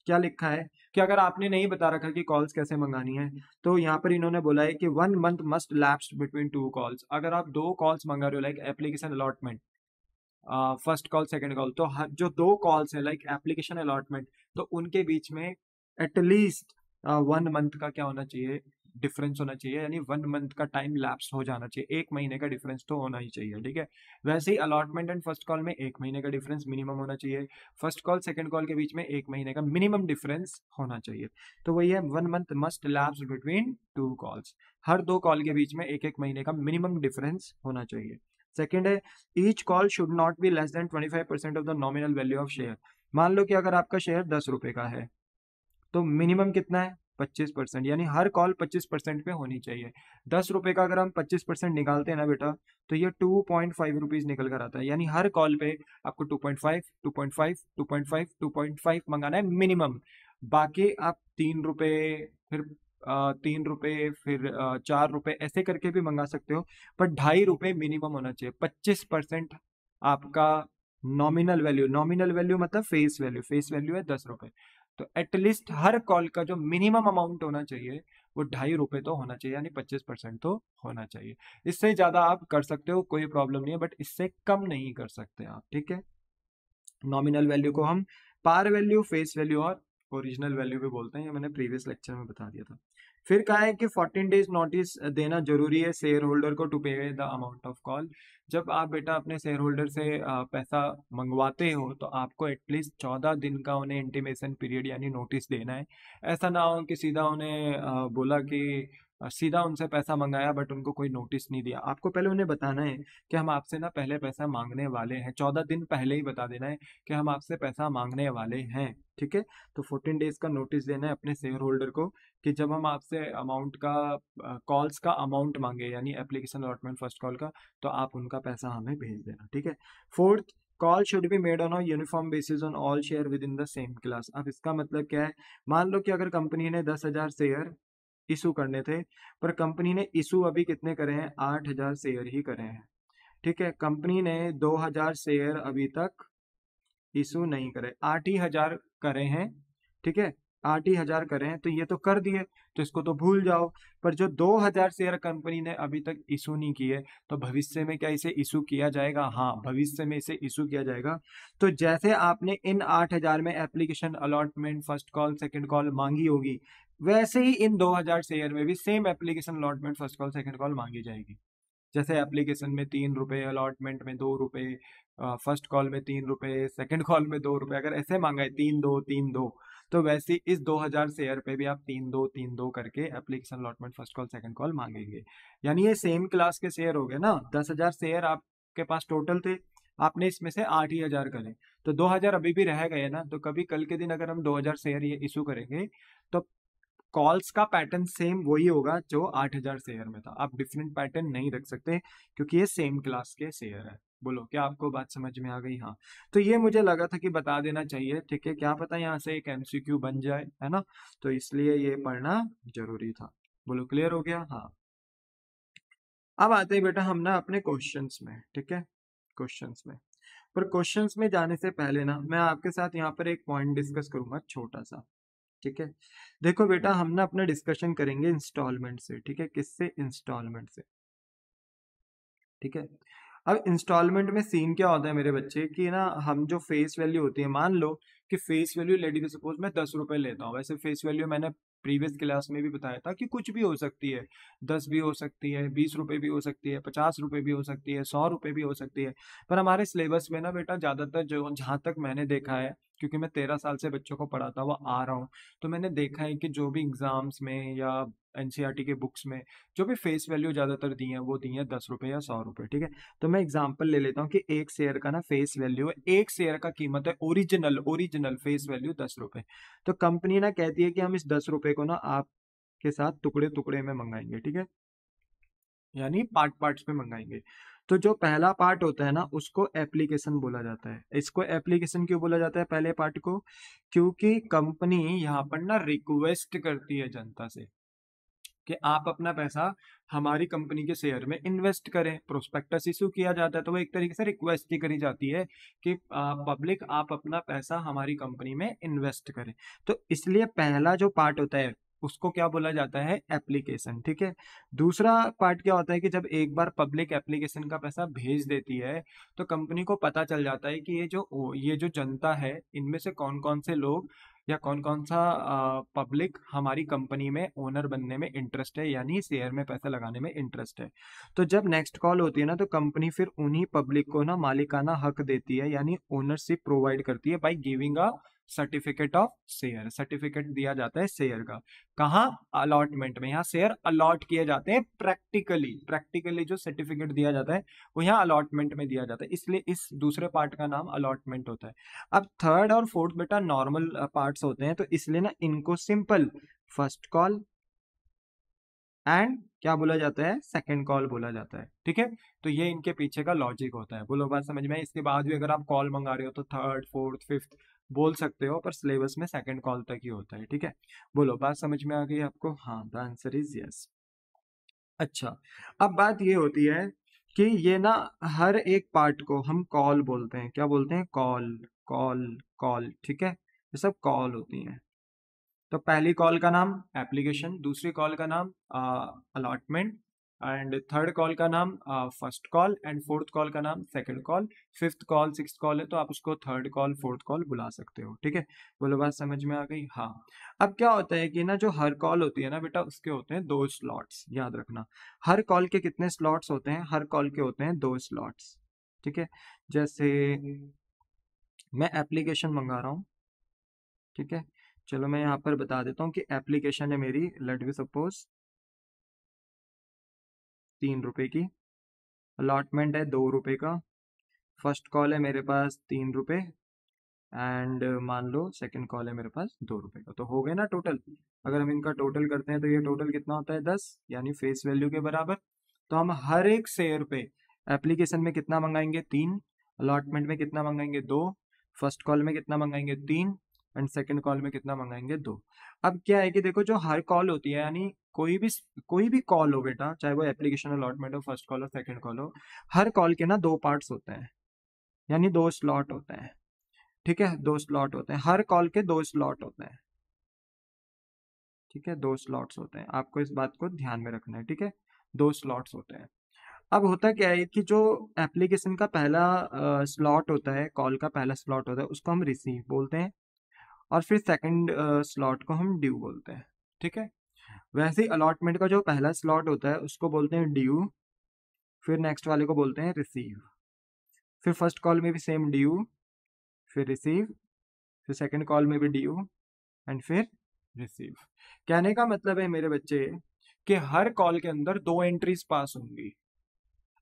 क्या लिखा है कि अगर आपने नहीं बता रखा कि कॉल्स कैसे मंगानी है, तो यहाँ पर इन्होंने बोला है कि 1 month must lapse between 2 calls. अगर आप 2 कॉल्स मंगा रहे हो, like application allotment, first call, second call, तो जो 2 कॉल्स है लाइक एप्लीकेशन अलॉटमेंट, तो उनके बीच में एटलीस्ट 1 मंथ का क्या होना चाहिए, डिफरेंस होना चाहिए, यानी 1 मंथ का टाइम लैप्स हो जाना चाहिए, 1 महीने का डिफरेंस तो होना ही चाहिए, ठीक है। वैसे ही अलॉटमेंट एंड फर्स्ट कॉल में 1 महीने का डिफरेंस मिनिमम होना चाहिए, फर्स्ट कॉल सेकंड कॉल के बीच में 1 महीने का मिनिमम डिफरेंस होना चाहिए। तो वही है, 1 month must lapse between 2 calls, हर 2 कॉल के बीच में एक एक महीने का मिनिमम डिफरेंस होना चाहिए। सेकेंड है, each call should not be less than 25% of the nominal value of share. मान लो कि अगर आपका शेयर 10 रुपए का है, तो मिनिमम कितना है, 25%, यानी हर कॉल 25% पे होनी चाहिए। 10 रुपए का अगर हम 25% निकालते हैं ना बेटा, तो ये 2.5 रुपीज निकल कर आता है, यानी हर कॉल पे आपको 2.5 2.5 2.5 2.5 मंगाना है मिनिमम। बाकी आप 3 रुपए, फिर ₹3, फिर ₹4 ऐसे करके भी मंगा सकते हो, पर ₹2.5 मिनिमम होना चाहिए। 25% आपका नॉमिनल वैल्यू मतलब फेस वैल्यू है ₹10। तो एटलीस्ट हर कॉल का जो मिनिमम अमाउंट होना चाहिए वो ₹2.5 तो होना चाहिए, यानी 25% तो होना चाहिए। इससे ज्यादा आप कर सकते हो, कोई प्रॉब्लम नहीं है, बट इससे कम नहीं कर सकते आप, ठीक है। नॉमिनल वैल्यू को हम पार वैल्यू, फेस वैल्यू और ओरिजिनल वैल्यू भी बोलते हैं, ये मैंने प्रीवियस लेक्चर में बता दिया था। फिर कहा है कि 14 डेज नोटिस देना जरूरी है शेयर होल्डर को टू पे द अमाउंट ऑफ कॉल। जब आप बेटा अपने शेयर होल्डर से पैसा मंगवाते हो तो आपको एटलीस्ट 14 दिन का उन्हें इंटीमेशन पीरियड यानी नोटिस देना है। ऐसा ना हो कि सीधा उन्हें बोला कि सीधा उनसे पैसा मंगाया बट उनको कोई नोटिस नहीं दिया। आपको पहले उन्हें बताना है कि हम आपसे ना पहले पैसा मांगने वाले हैं, 14 दिन पहले ही बता देना है कि हम आपसे पैसा मांगने वाले हैं, ठीक है। तो 14 डेज का नोटिस देना है अपने शेयर होल्डर को कि जब हम आपसे अमाउंट का कॉल्स का अमाउंट मांगे यानी एप्लीकेशन अलॉटमेंट फर्स्ट कॉल का, तो आप उनका पैसा हमें भेज देना, ठीक है। Fourth, call should be made on a uniform basis on all share with in the same class. अब इसका मतलब क्या है, मान लो कि अगर कंपनी ने 10,000 शेयर इशू करने थे, पर कंपनी ने इशू अभी कितने करे हैं, 8,000 शेयर ही करे हैं, ठीक है। कंपनी ने 2,000 शेयर अभी तक इशू नहीं करे, 8,000 करे हैं, ठीक है। 8,000 करे हैं तो ये तो कर दिए, तो इसको तो भूल जाओ। पर जो 2,000 शेयर कंपनी ने अभी तक इशू नहीं किए, तो भविष्य में क्या इसे इशू किया जाएगा? हाँ, भविष्य में इसे इशू किया जाएगा। तो जैसे आपने इन 8,000 में application allotment first call second call मांगी होगी, वैसे ही इन 2,000 शेयर में भी same application allotment first call second call मांगी जाएगी। जैसे एप्लीकेशन में ₹3, अलॉटमेंट में ₹2, फर्स्ट कॉल में ₹3, सेकंड कॉल में ₹2, अगर ऐसे मांगा है 3-2 तो वैसे ही इस 2,000 शेयर पे भी आप 3-2 करके application allotment first call second call मांगेंगे। यानी ये सेम क्लास के शेयर हो गए ना। 10,000 शेयर आपके पास टोटल थे, आपने इसमें से 8,000 करे, तो 2,000 अभी भी रह गए ना। तो कभी कल के दिन अगर हम 2,000 शेयर ये इशू करेंगे तो कॉल्स का पैटर्न सेम वही होगा जो 8,000 शेयर में था। आप डिफरेंट पैटर्न नहीं रख सकते क्योंकि ये सेम क्लास के शेयर है। बोलो, क्या आपको बात समझ में आ गई? हाँ, तो ये मुझे लगा था कि बता देना चाहिए, ठीक है। क्या पता यहाँ से एक एमसीक्यू बन जाए, है ना, तो इसलिए ये पढ़ना जरूरी था। बोलो, क्लियर हो गया? हाँ, अब आते हैं बेटा हम ना अपने क्वेश्चंस में, ठीक है। क्वेश्चंस में, पर क्वेश्चंस में जाने से पहले ना मैं आपके साथ यहाँ पर एक पॉइंट डिस्कस करूंगा छोटा सा, ठीक है। देखो बेटा, हम ना अपना डिस्कशन करेंगे इंस्टॉलमेंट से, ठीक है। किससे? इंस्टॉलमेंट से, ठीक है। अब इंस्टॉलमेंट में सीन क्या होता है मेरे बच्चे कि ना, हम जो फेस वैल्यू होती है, मान लो कि फेस वैल्यू लेडी के सपोज मैं ₹10 लेता हूँ। वैसे फेस वैल्यू मैंने प्रीवियस क्लास में भी बताया था कि कुछ भी हो सकती है, 10 भी हो सकती है, ₹20 भी हो सकती है, ₹50 भी हो सकती है, ₹100 भी हो सकती है। पर हमारे सिलेबस में ना बेटा ज्यादातर जो, जहाँ तक मैंने देखा है, क्योंकि मैं 13 साल से बच्चों को पढ़ाता हुआ आ रहा हूँ, तो मैंने देखा है कि जो भी एग्जाम्स में या एनसीईआरटी के बुक्स में जो भी फेस वैल्यू ज्यादातर दी है वो दी है ₹10 या ₹100, ठीक है। तो मैं एग्जांपल ले लेता हूँ कि एक शेयर का ना फेस वैल्यू है, एक शेयर का कीमत है ओरिजिनल ओरिजिनल फेस वैल्यू ₹10। तो कंपनी ना कहती है कि हम इस ₹10 को ना आपके साथ टुकड़े टुकड़े में मंगाएंगे, ठीक है, यानी पार्ट पार्ट्स में मंगाएंगे। तो जो पहला पार्ट होता है ना उसको एप्लीकेशन बोला जाता है। इसको एप्लीकेशन क्यों बोला जाता है पहले पार्ट को? क्योंकि कंपनी यहाँ पर ना रिक्वेस्ट करती है जनता से कि आप अपना पैसा हमारी कंपनी के शेयर में इन्वेस्ट करें। प्रोस्पेक्टस इशू किया जाता है तो वो एक तरीके से रिक्वेस्ट ही करी जाती है कि पब्लिक आप अपना पैसा हमारी कंपनी में इन्वेस्ट करें। तो इसलिए पहला जो पार्ट होता है उसको क्या बोला जाता है? एप्लीकेशन, ठीक है। दूसरा पार्ट क्या होता है कि जब एक बार पब्लिक एप्लीकेशन का पैसा भेज देती है तो कंपनी को पता चल जाता है कि ये जो जनता है इनमें से कौन कौन से लोग या कौन कौन सा पब्लिक हमारी कंपनी में ओनर बनने में इंटरेस्ट है, यानी शेयर में पैसा लगाने में इंटरेस्ट है। तो जब नेक्स्ट कॉल होती है ना तो कंपनी फिर उन्हीं पब्लिक को ना मालिकाना हक देती है, यानी ओनरशिप प्रोवाइड करती है by giving a certificate of share. Certificate दिया जाता है शेयर का, कहाँ? अलॉटमेंट में। यहाँ शेयर अलॉट किए जाते हैं प्रैक्टिकली। प्रैक्टिकली जो सर्टिफिकेट दिया जाता है वो यहाँ अलॉटमेंट में दिया जाता है, इसलिए इस दूसरे पार्ट का नाम अलॉटमेंट होता है। अब थर्ड और फोर्थ बेटा नॉर्मल पार्ट्स होते हैं, तो इसलिए ना इनको सिंपल फर्स्ट कॉल एंड क्या बोला जाता है, सेकंड कॉल बोला जाता है। ठीक है, तो ये इनके पीछे का लॉजिक होता है। बोलो बात समझ में? इसके बाद भी अगर आप कॉल मंगा रहे हो तो थर्ड, फोर्थ, फिफ्थ बोल सकते हो, पर सिलेबस में सेकंड कॉल तक ही होता है। ठीक है, बोलो बात समझ में आ गई आपको? हाँ, द आंसर इज यस। अच्छा, अब बात ये होती है कि ये ना हर एक पार्ट को हम कॉल बोलते हैं। क्या बोलते हैं? Call, call, call. ठीक है, ये सब कॉल होती हैं। तो पहली कॉल का नाम एप्लीकेशन, दूसरी कॉल का नाम अलॉटमेंट, एंड थर्ड कॉल का नाम first call, and fourth call का नाम second call, fifth call sixth call है तो आप उसको थर्ड कॉल फोर्थ कॉल बुला सकते हो। ठीक है, बोलो बात समझ में आ गई? हाँ। अब क्या होता है कि ना जो हर कॉल होती है ना बेटा, उसके होते हैं 2 स्लॉट्स, याद रखना। हर कॉल के कितने स्लॉट्स होते हैं? हर कॉल के होते हैं 2 स्लॉट्स। ठीक है, जैसे मैं एप्लीकेशन मंगा रहा हूँ। ठीक है, चलो मैं यहाँ पर बता देता हूँ कि एप्लीकेशन है मेरी, लेट बी सपोज 3 रुपए की, अलॉटमेंट है 2 रुपए का, फर्स्ट कॉल है मेरे पास 3 रुपए, एंड मान लो सेकंड कॉल है मेरे पास 2 रुपए का। तो हो गए ना टोटल? अगर हम इनका टोटल करते हैं तो ये टोटल कितना होता है? 10, यानी फेस वैल्यू के बराबर। तो हम हर एक शेयर पे एप्लीकेशन में कितना मंगाएंगे? 3, अलॉटमेंट में कितना मंगाएंगे? 2, फर्स्ट कॉल में कितना मंगाएंगे? 3, एंड सेकंड कॉल में कितना मंगाएंगे? 2। अब क्या है कि देखो जो हर कॉल होती है, यानी कोई भी कॉल हो बेटा, चाहे वो एप्लीकेशन अलॉटमेंट हो, फर्स्ट कॉल हो, सेकंड कॉल हो, हर कॉल के ना 2 पार्ट्स होते हैं, यानी 2 स्लॉट होते हैं। ठीक है, 2 स्लॉट होते हैं, हर कॉल के 2 स्लॉट होते हैं। ठीक है, 2 स्लॉट्स होते हैं, आपको इस बात को ध्यान में रखना है। ठीक है, 2 स्लॉट्स होते हैं। अब होता क्या है कि जो एप्लीकेशन का पहला स्लॉट होता है, कॉल का पहला स्लॉट होता है, उसको हम रिसीव बोलते हैं, और फिर सेकंड स्लॉट को हम ड्यू बोलते हैं। ठीक है, वैसे ही अलॉटमेंट का जो पहला स्लॉट होता है उसको बोलते हैं ड्यू, फिर नेक्स्ट वाले को बोलते हैं रिसीव, फिर फर्स्ट कॉल में भी सेम ड्यू, फिर रिसीव, फिर सेकंड कॉल में भी ड्यू, एंड फिर रिसीव। कहने का मतलब है मेरे बच्चे कि हर कॉल के अंदर 2 एंट्रीज पास होंगी,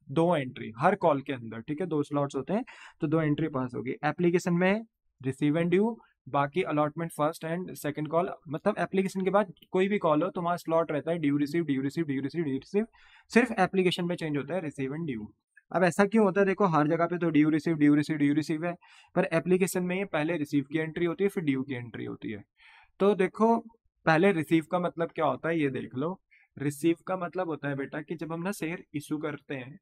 2 एंट्री हर कॉल के अंदर। ठीक है, 2 स्लॉट्स होते हैं तो 2 एंट्री पास होगी एप्लीकेशन में, रिसीव एंड ड्यू, बाकी allotment first and second call. मतलब एप्लीकेशन के बाद कोई भी कॉल हो तो वहां स्लॉट रहता है due receive, due receive, due receive, due receive. सिर्फ एप्लीकेशन में चेंज होता है रिसीव एंड ड्यू। अब ऐसा क्यों होता है? देखो हर जगह पे तो due receive, due receive, due receive है, पर एप्लीकेशन में पहले रिसीव की एंट्री होती है, फिर ड्यू की एंट्री होती है। तो देखो पहले रिसीव का मतलब क्या होता है ये देख लो। रिसीव का मतलब होता है बेटा कि जब हम ना शेयर इशू करते हैं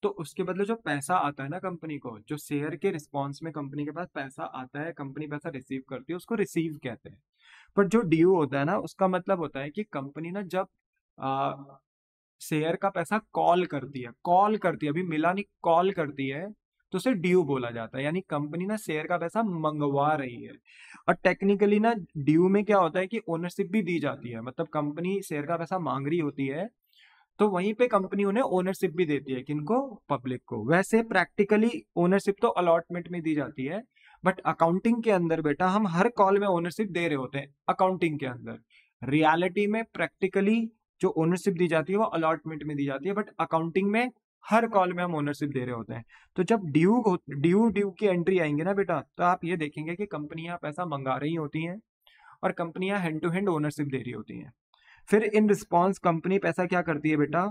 तो उसके बदले जो पैसा आता है ना कंपनी को, जो शेयर के रिस्पॉन्स में कंपनी के पास पैसा आता है, कंपनी पैसा रिसीव करती है, उसको रिसीव कहते हैं। पर जो ड्यू होता है ना, उसका मतलब होता है कि कंपनी ना जब शेयर का पैसा कॉल करती है, अभी मिला नहीं, कॉल करती है, तो उसे ड्यू बोला जाता है। यानी कंपनी ना शेयर का पैसा मंगवा रही है। और टेक्निकली ना ड्यू में क्या होता है कि ओनरशिप भी दी जाती है, मतलब कंपनी शेयर का पैसा मांग रही होती है तो वहीं पे कंपनी उन्हें ओनरशिप भी देती है। किनको? पब्लिक को। वैसे प्रैक्टिकली ओनरशिप तो अलॉटमेंट में दी जाती है, बट अकाउंटिंग के अंदर बेटा हम हर कॉल में ओनरशिप दे रहे होते हैं। अकाउंटिंग के अंदर रियलिटी में प्रैक्टिकली जो ओनरशिप दी जाती है वो अलॉटमेंट में दी जाती है, बट अकाउंटिंग में हर कॉल में हम ओनरशिप दे रहे होते हैं। तो जब ड्यू की एंट्री आएंगे ना बेटा, तो आप ये देखेंगे कि कंपनियां पैसा मंगा रही होती हैं और कंपनियां हैंड टू हैंड ओनरशिप दे रही होती हैं। फिर इन रिस्पॉन्स कंपनी पैसा क्या करती है बेटा?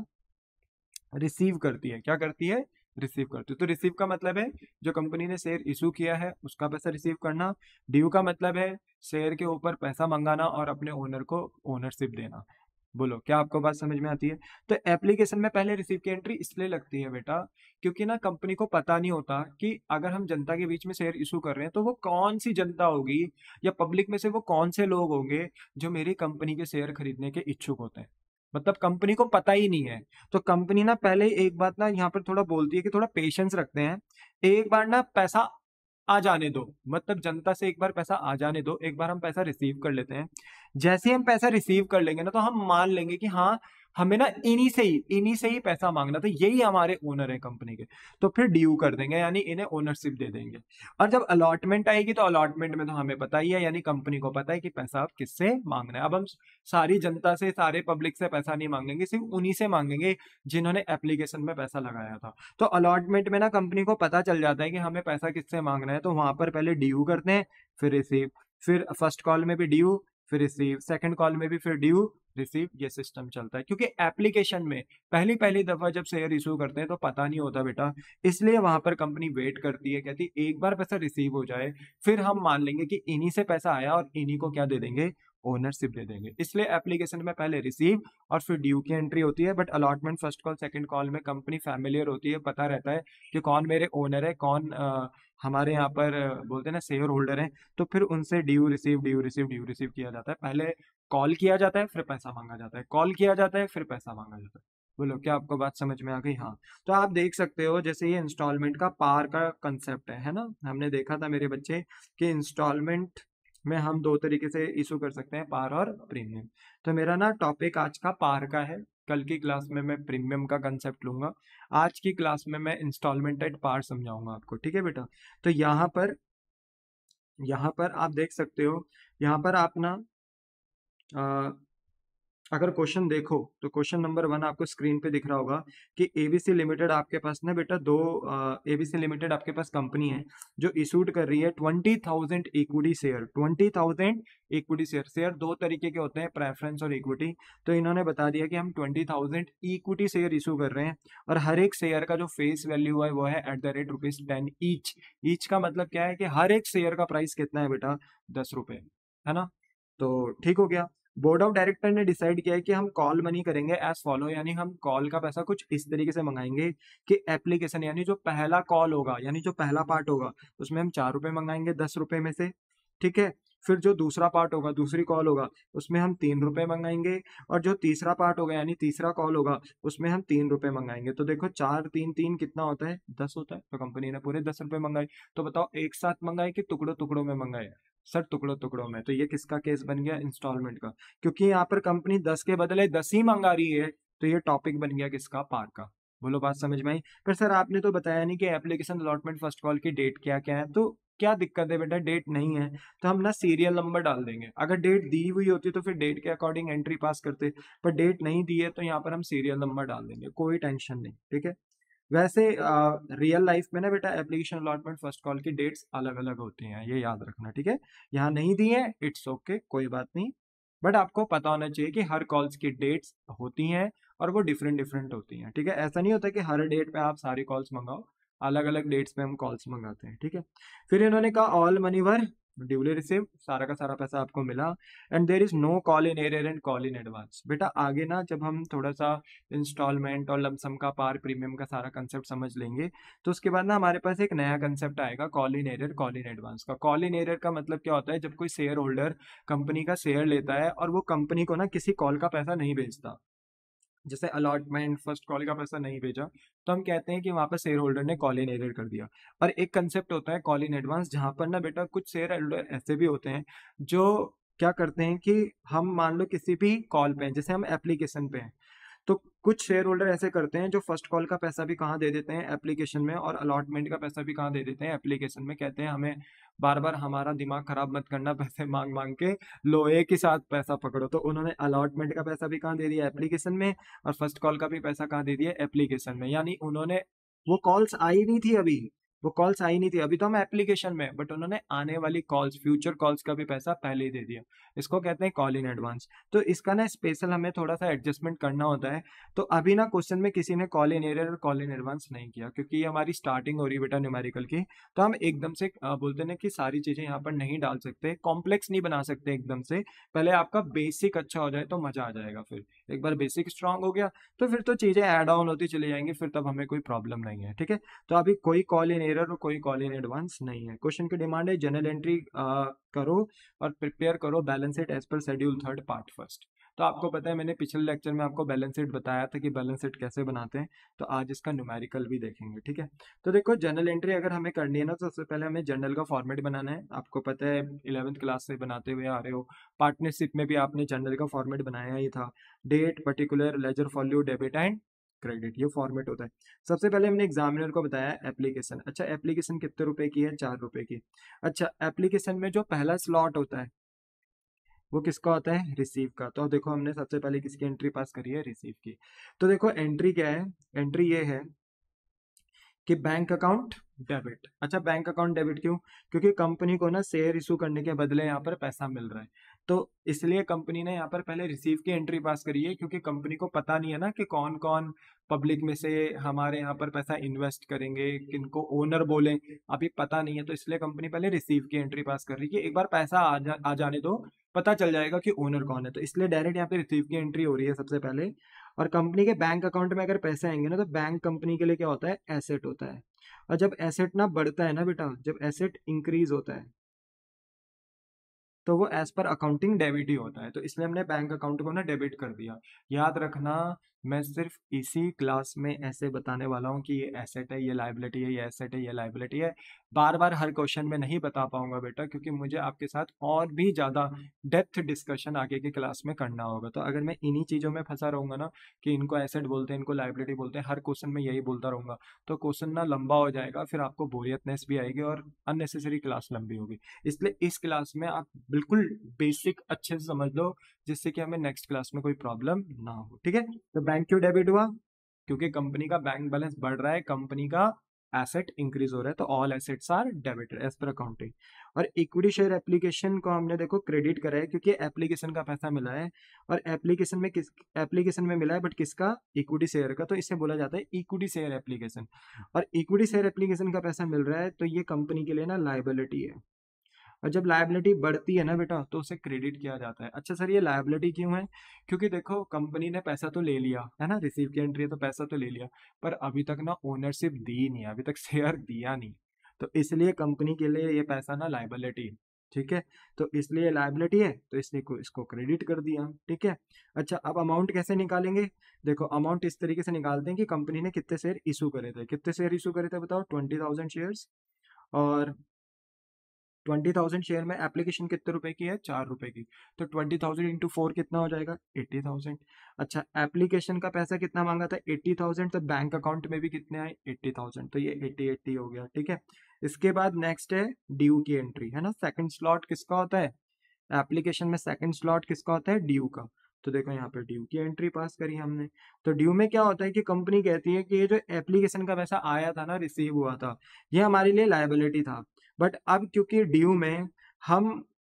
रिसीव करती है। क्या करती है? रिसीव करती है। तो रिसीव का मतलब है जो कंपनी ने शेयर इशू किया है उसका पैसा रिसीव करना। ड्यू का मतलब है शेयर के ऊपर पैसा मंगाना और अपने ओनर को ओनरशिप देना। बोलो क्या आपको बात समझ में आती है? तो एप्लीकेशन में पहले रिसीव की एंट्री इसलिए लगती है बेटा क्योंकि ना कंपनी को पता नहीं होता कि अगर हम जनता के बीच में शेयर इशू कर रहे हैं तो वो कौन सी जनता होगी या पब्लिक में से वो कौन से लोग होंगे जो मेरी कंपनी के शेयर खरीदने के इच्छुक होते हैं। मतलब कंपनी को पता ही नहीं है। तो कंपनी ना पहले एक बात ना यहाँ पर थोड़ा बोलती है कि थोड़ा पेशेंस रखते हैं, एक बार ना पैसा आ जाने दो, मतलब जनता से एक बार पैसा आ जाने दो, एक बार हम पैसा रिसीव कर लेते हैं। जैसे ही हम पैसा रिसीव कर लेंगे ना तो हम मान लेंगे कि हाँ हमें ना इन्हीं से ही पैसा मांगना था, यही हमारे ओनर है कंपनी के। तो फिर ड्यू कर देंगे, यानी इन्हें ओनरशिप दे देंगे। और जब अलॉटमेंट आएगी तो अलॉटमेंट में तो हमें पता ही है, यानी कंपनी को पता है कि पैसा अब किससे मांगना है। अब हम सारी जनता से, सारे पब्लिक से पैसा नहीं मांगेंगे, सिर्फ उन्हीं से मांगेंगे जिन्होंने एप्लीकेशन में पैसा लगाया था। तो अलॉटमेंट में ना कंपनी को पता चल जाता है कि हमें पैसा किससे मांगना है, तो वहां पर पहले ड्यू करते हैं, फिर रिसीव, फिर फर्स्ट कॉल में भी ड्यू, फिर रिसीव, सेकंड कॉल में भी फिर ड्यू, रिसीव, ये सिस्टम चलता है। क्योंकि एप्लीकेशन में पहली पहली दफा जब शेयर इशू करते हैं तो पता नहीं होता बेटा, इसलिए वहां पर कंपनी वेट करती है, कहती है एक बार पैसा रिसीव हो जाए फिर हम मान लेंगे कि इन्हीं से पैसा आया और इन्हीं को क्या दे देंगे, ओनरशिप दे देंगे। इसलिए एप्लीकेशन में पहले रिसीव और फिर ड्यू की एंट्री होती है। But allotment first call second call में कंपनी फैमिलियर होती है, पता रहता है कि कौन मेरे ओनर है, कौन हमारे यहाँ पर बोलते हैं ना शेयर होल्डर है। तो फिर उनसे due receive due receive due receive किया जाता है। पहले कॉल किया जाता है फिर पैसा मांगा जाता है, कॉल किया जाता है फिर पैसा मांगा जाता है। बोलो क्या आपको बात समझ में आ गई? हाँ। तो आप देख सकते हो जैसे ये इंस्टॉलमेंट का पार का कंसेप्ट है ना, हमने देखा था मेरे बच्चे कि इंस्टॉलमेंट में हम दो तरीके से इशू कर सकते हैं, पार और प्रीमियम। तो मेरा ना टॉपिक आज का पार का है, कल की क्लास में मैं प्रीमियम का कंसेप्ट लूंगा, आज की क्लास में मैं इंस्टॉलमेंट एट पार समझाऊंगा आपको, ठीक है बेटा। तो यहाँ पर आप देख सकते हो, यहाँ पर आप ना अगर क्वेश्चन देखो तो क्वेश्चन नंबर 1 आपको स्क्रीन पे दिख रहा होगा कि एबीसी लिमिटेड आपके पास ना बेटा दो एबीसी लिमिटेड आपके पास कंपनी है जो इशूड कर रही है 20,000 equity share. 20,000 equity share, share दो तरीके के होते हैं, प्रेफरेंस और इक्विटी। तो इन्होंने बता दिया कि हम 20,000 इक्विटी शेयर इशू कर रहे हैं और हर एक शेयर का जो फेस वैल्यू है वो है @10 ईच। ईच का मतलब क्या है कि हर एक शेयर का प्राइस कितना है बेटा, 10 रुपए, है ना। तो ठीक हो गया। बोर्ड ऑफ डायरेक्टर ने डिसाइड किया है कि हम कॉल मनी करेंगे एज फॉलो, यानी हम कॉल का पैसा कुछ इस तरीके से मंगाएंगे कि एप्लीकेशन यानी जो पहला कॉल होगा यानी जो पहला पार्ट होगा उसमें हम 4 रुपए मंगाएंगे 10 रुपए में से, ठीक है। फिर जो दूसरा पार्ट होगा, दूसरी कॉल होगा, उसमें हम 3 रुपए मंगाएंगे और जो तीसरा पार्ट होगा यानी तीसरा कॉल होगा उसमें हम 3 रुपए मंगाएंगे। तो देखो 4 3 3 कितना होता है, 10 होता है। तो कंपनी ने पूरे 10 रुपए मंगाए। तो बताओ एक साथ मंगाए कि टुकड़ों टुकड़ों में मंगाए? सर टुकड़ों टुकड़ों में। तो ये किसका केस बन गया, इंस्टॉलमेंट का। क्योंकि यहाँ पर कंपनी 10 के बदले 10 ही मंगा रही है, तो ये टॉपिक बन गया किसका, पार का। बोलो बात समझ में आई? पर सर आपने तो बताया नहीं कि एप्लीकेशन अलॉटमेंट फर्स्ट कॉल की डेट क्या क्या है। तो क्या दिक्कत है बेटा, डेट नहीं है तो हम ना सीरियल नंबर डाल देंगे। अगर डेट दी हुई होती तो फिर डेट के अकॉर्डिंग एंट्री पास करते, पर डेट नहीं दी है तो यहाँ पर हम सीरियल नंबर डाल देंगे, कोई टेंशन नहीं, ठीक है। वैसे रियल लाइफ में ना बेटा एप्लीकेशन अलॉटमेंट फर्स्ट कॉल की डेट्स अलग अलग होती हैं, ये याद रखना, ठीक है। यहाँ नहीं दी है, इट्स ओके, कोई बात नहीं। बट आपको पता होना चाहिए कि हर कॉल्स की डेट्स होती हैं और वो डिफरेंट डिफरेंट होती हैं, ठीक है। ऐसा नहीं होता कि हर डेट पे आप सारी कॉल्स मंगाओ, अलग अलग डेट्स पे हम कॉल्स मंगाते हैं, ठीक है। फिर इन्होंने कहा all money were duly receive, सारा का सारा पैसा आपको मिला and there is no call in arrear and call in advance. बेटा आगे ना जब हम थोड़ा सा इंस्टॉलमेंट और लमसम का पार प्रीमियम का सारा कंसेप्ट समझ लेंगे तो उसके बाद ना हमारे पास एक नया कंसेप्ट आएगा, call in arrear call in advance का। कॉल इन एरियर का मतलब क्या होता है, जब कोई शेयर होल्डर कंपनी का शेयर लेता है और वो कंपनी को ना किसी कॉल का पैसा नहीं भेजता, जैसे अलॉटमेंट फर्स्ट कॉल का पैसा नहीं भेजा, तो हम कहते हैं कि वहां पर शेयर होल्डर ने कॉल इन एरियर कर दिया। और एक कंसेप्ट होता है कॉल इन एडवांस, जहां पर ना बेटा कुछ शेयर होल्डर ऐसे भी होते हैं जो क्या करते हैं कि हम मान लो किसी भी कॉल पे हैं, जैसे हम एप्लीकेशन पे हैं, तो कुछ शेयर होल्डर ऐसे करते हैं जो फर्स्ट कॉल का पैसा भी कहाँ दे देते हैं, एप्लीकेशन में, और अलॉटमेंट का पैसा भी कहाँ दे देते हैं, एप्लीकेशन में। कहते हैं हमें बार बार हमारा दिमाग खराब मत करना, पैसे मांग मांग के लोहे के साथ पैसा पकड़ो। तो उन्होंने अलॉटमेंट का पैसा भी कहाँ दे दिया, एप्लीकेशन में, और फर्स्ट कॉल का भी पैसा कहाँ दे दिया, एप्लीकेशन में। यानी उन्होंने, वो कॉल्स आई नहीं थी अभी, वो कॉल्स आई नहीं थी अभी, तो हम एप्लीकेशन में, बट उन्होंने आने वाली कॉल्स, फ्यूचर कॉल्स का भी पैसा पहले ही दे दिया। इसको कहते हैं कॉल इन एडवांस। तो इसका ना स्पेशल हमें थोड़ा सा एडजस्टमेंट करना होता है। तो अभी ना क्वेश्चन में किसी ने कॉल इन एरियर और कॉल इन एडवांस नहीं किया, क्योंकि ये हमारी स्टार्टिंग हो रही है बेटा न्यूमेरिकल की। तो हम एकदम से बोलते हैं कि सारी चीजें यहाँ पर नहीं डाल सकते, कॉम्प्लेक्स नहीं बना सकते एकदम से। पहले आपका बेसिक अच्छा हो जाए तो मजा आ जाएगा। फिर एक बार बेसिक स्ट्रांग हो गया तो फिर तो चीजें ऐड ऑन होती चली जाएंगी, फिर तब हमें कोई प्रॉब्लम नहीं है, ठीक है। तो अभी कोई कॉल इन एरर और कोई कॉल इन एडवांस नहीं है। क्वेश्चन की डिमांड है जनरल एंट्री करो और प्रिपेयर करो balance sheet as per schedule 3 part 1। तो आपको पता है मैंने पिछले लेक्चर में आपको बैलेंस शीट बताया था कि बैलेंस शीट कैसे बनाते हैं, तो आज इसका न्यूमेरिकल भी देखेंगे, ठीक है। तो देखो जनरल एंट्री अगर हमें करनी है ना, तो सबसे पहले हमें जनरल का फॉर्मेट बनाना है। आपको पता है 11th क्लास से बनाते हुए आ रहे हो, पार्टनरशिप में भी आपने जनरल का फॉर्मेट बनाया ही था। Date, particular, ledger folio, debit and credit, ये फॉर्मेट होता है। सबसे पहले हमने एग्जामिनर को बताया एप्लीकेशन। अच्छा एप्लीकेशन कितने रुपए की है, 4 रुपए की। अच्छा एप्लीकेशन में जो पहला स्लॉट होता है वो किसका होता है, रिसीव का। तो देखो हमने सबसे पहले किसकी एंट्री पास करी है, रिसीव की। तो देखो एंट्री क्या है, एंट्री ये है कि बैंक अकाउंट डेबिट। अच्छा बैंक अकाउंट डेबिट क्यों, क्योंकि कंपनी को ना शेयर इशू करने के बदले यहाँ पर पैसा मिल रहा है। तो इसलिए कंपनी ने यहाँ पर पहले रिसीव की एंट्री पास करी है, क्योंकि कंपनी को पता नहीं है ना कि कौन कौन पब्लिक में से हमारे यहाँ पर पैसा इन्वेस्ट करेंगे, किनको ओनर बोले, अभी पता नहीं है। तो इसलिए कंपनी पहले रिसीव की एंट्री पास कर रही है कि एक बार पैसा आ जाने दो, पता चल जाएगा कि ओनर कौन है। तो इसलिए डायरेक्ट यहाँ पे रिसीव की एंट्री हो रही है सबसे पहले। और कंपनी के बैंक अकाउंट में अगर पैसे आएंगे ना, तो बैंक कंपनी के लिए क्या होता है, एसेट होता है। और जब एसेट ना बढ़ता है ना बेटा, जब एसेट इंक्रीज होता है, तो वो एज पर अकाउंटिंग डेबिट ही होता है। तो इसलिए हमने बैंक अकाउंट को ना डेबिट कर दिया। याद रखना, मैं सिर्फ इसी क्लास में ऐसे बताने वाला हूँ कि ये एसेट है, ये लाइबिलिटी है, ये एसेट है, ये लाइबिलिटी है। बार बार हर क्वेश्चन में नहीं बता पाऊंगा बेटा, क्योंकि मुझे आपके साथ और भी ज़्यादा डेप्थ डिस्कशन आगे की क्लास में करना होगा। तो अगर मैं इन्हीं चीज़ों में फंसा रहूंगा ना कि इनको एसेट बोलते हैं, इनको लाइबिलिटी बोलते हैं, हर क्वेश्चन में यही बोलता रहूंगा, तो क्वेश्चन ना लंबा हो जाएगा, फिर आपको बोरियतनेस भी आएगी और अननेसेसरी क्लास लंबी होगी। इसलिए इस क्लास में आप बिल्कुल बेसिक अच्छे से समझ लो, जिससे कि हमें नेक्स्ट क्लास में कोई प्रॉब्लम ना हो। ठीक है, तो बैंक क्यों डेबिट हुआ, क्योंकि कंपनी का बैंक बैलेंस बढ़ रहा है, कंपनी का एसेट इंक्रीज हो रहा है, तो all assets are debited as per accounting. और इक्विटी शेयर एप्लीकेशन को हमने देखो क्रेडिट करा है, क्योंकि एप्लीकेशन का पैसा मिला है। और एप्लीकेशन में मिला है, बट किसका, इक्विटी शेयर का, तो इसे बोला जाता है इक्विटी शेयर एप्लीकेशन। और इक्विटी शेयर एप्लीकेशन का पैसा मिल रहा है, तो ये कंपनी के लिए ना लाइबिलिटी है। और जब लायबिलिटी बढ़ती है ना बेटा, तो उसे क्रेडिट किया जाता है। अच्छा सर, ये लायबिलिटी क्यों है, क्योंकि देखो कंपनी ने पैसा तो ले लिया है ना, रिसीव की एंट्री है तो पैसा तो ले लिया, पर अभी तक ना ओनरशिप दी नहीं है, अभी तक शेयर दिया नहीं। तो इसलिए कंपनी के लिए ये पैसा ना लायबिलिटी है। ठीक है, तो इसलिए लायबिलिटी है, तो इसलिए इसको क्रेडिट कर दिया। ठीक है, अच्छा अब अमाउंट कैसे निकालेंगे, देखो अमाउंट इस तरीके से निकालते हैं कि कंपनी ने कितने शेयर इशू करे थे, कितने शेयर इशू करे थे बताओ, 20,000 शेयर्स। और 20,000 शेयर में एप्लीकेशन कितने रुपए की है, 4 रुपए की। तो 20,000 इंटू 4 कितना हो जाएगा, 80,000। अच्छा, एप्लीकेशन का पैसा कितना मांगा था, 80,000, तो बैंक अकाउंट में भी कितने आए, 80,000, तो ये 80 हो गया। ठीक है, इसके बाद नेक्स्ट है ड्यू की एंट्री, है ना। सेकंड स्लॉट किसका होता है, एप्लीकेशन में सेकंड स्लॉट किसका होता है, ड्यू का। तो देखो यहाँ पे ड्यू की एंट्री पास करी हमने। तो ड्यू में क्या होता है कि कंपनी कहती है कि ये जो एप्लीकेशन का पैसा आया था ना, रिसीव हुआ था, ये हमारे लिए लायबिलिटी था। बट अब क्योंकि ड्यू में हम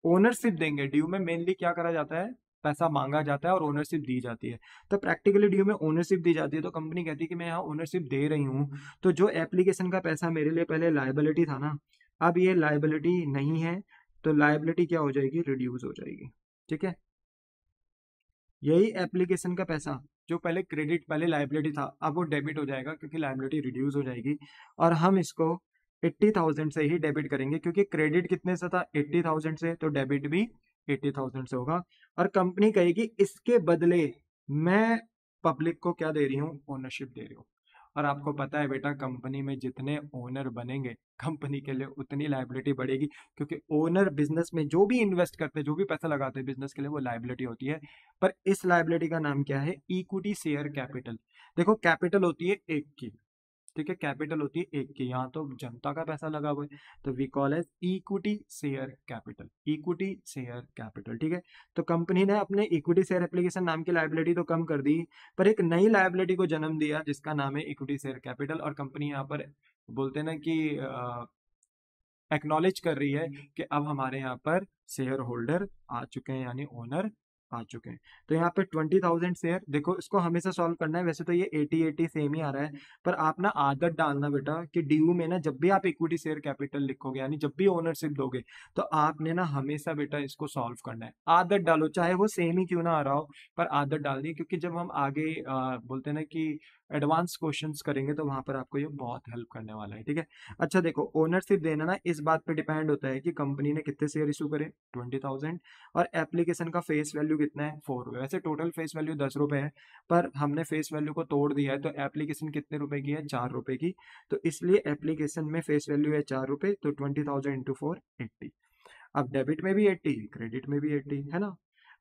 ओनरशिप देंगे, ड्यू में मेनली क्या करा जाता है, पैसा मांगा जाता है और ओनरशिप दी जाती है। तो प्रैक्टिकली ड्यू में ओनरशिप दी जाती है, तो कंपनी कहती है कि मैं यहाँ ओनरशिप दे रही हूँ, तो जो एप्लीकेशन का पैसा मेरे लिए पहले लायबिलिटी था ना, अब ये लायबिलिटी नहीं है, तो लायबिलिटी क्या हो जाएगी, रिड्यूस हो जाएगी। ठीक है, यही एप्लीकेशन का पैसा जो पहले क्रेडिट, पहले लायबिलिटी था, अब वो डेबिट हो जाएगा, क्योंकि लायबिलिटी रिड्यूस हो जाएगी। और हम इसको 80,000 से ही डेबिट करेंगे, क्योंकि क्रेडिट कितने से था, 80,000 से, तो डेबिट भी 80,000 से होगा। और कंपनी कहेगी इसके बदले मैं पब्लिक को क्या दे रही हूँ, ओनरशिप दे रही हूँ। और आपको पता है बेटा, कंपनी में जितने ओनर बनेंगे, कंपनी के लिए उतनी लायबिलिटी बढ़ेगी, क्योंकि ओनर बिजनेस में जो भी इन्वेस्ट करते हैं, जो भी पैसा लगाते हैं बिजनेस के लिए, वो लायबिलिटी होती है। पर इस लायबिलिटी का नाम क्या है, इक्विटी शेयर कैपिटल। देखो कैपिटल होती है एक की, ठीक है, कैपिटल होती है एक की, यहाँ तो जनता का पैसा लगा हुआ है, तो we call as equity share capital, equity share capital. ठीक है, तो कंपनी ने अपने इक्विटी शेयर एप्लीकेशन नाम की लायबिलिटी तो कम कर दी, पर एक नई लायबिलिटी को जन्म दिया, जिसका नाम है इक्विटी शेयर कैपिटल। और कंपनी यहाँ पर बोलते हैं ना कि एक्नॉलेज कर रही है कि अब हमारे यहाँ पर शेयर होल्डर आ चुके हैं, यानी ओनर आ चुके हैं। तो यहाँ पे 20,000 शेयर, देखो इसको हमेशा सॉल्व करना है, वैसे तो ये 80-80 सेम ही आ रहा है, पर आप ना आदत डालना बेटा कि ड्यू में ना जब भी आप इक्विटी शेयर कैपिटल लिखोगे, यानी जब भी ओनरशिप दोगे, तो आपने ना हमेशा बेटा इसको सॉल्व करना है। आदत डालो, चाहे वो सेम ही क्यों ना आ रहा हो, पर आदत डालनी है, क्योंकि जब हम आगे बोलते हैं ना कि एडवांस क्वेश्चंस करेंगे, तो वहां पर आपको ये बहुत हेल्प करने वाला है। ठीक है, अच्छा देखो ओनरशिप देना ना इस बात पे डिपेंड होता है कि कंपनी ने कितने शेयर इशू करे, 20,000, और एप्लीकेशन का फेस वैल्यू कितना है, 4 रुपए। वैसे टोटल फेस वैल्यू 10 रुपए है, पर हमने फेस वैल्यू को तोड़ दिया है, तो एप्लीकेशन कितने रुपए की है, 4 रुपए की। तो इसलिए एप्लीकेशन में फेस वैल्यू है 4 रुपए, तो 20,000 इंटू 4, 80। अब डेबिट में भी 80, क्रेडिट में भी 80, है ना।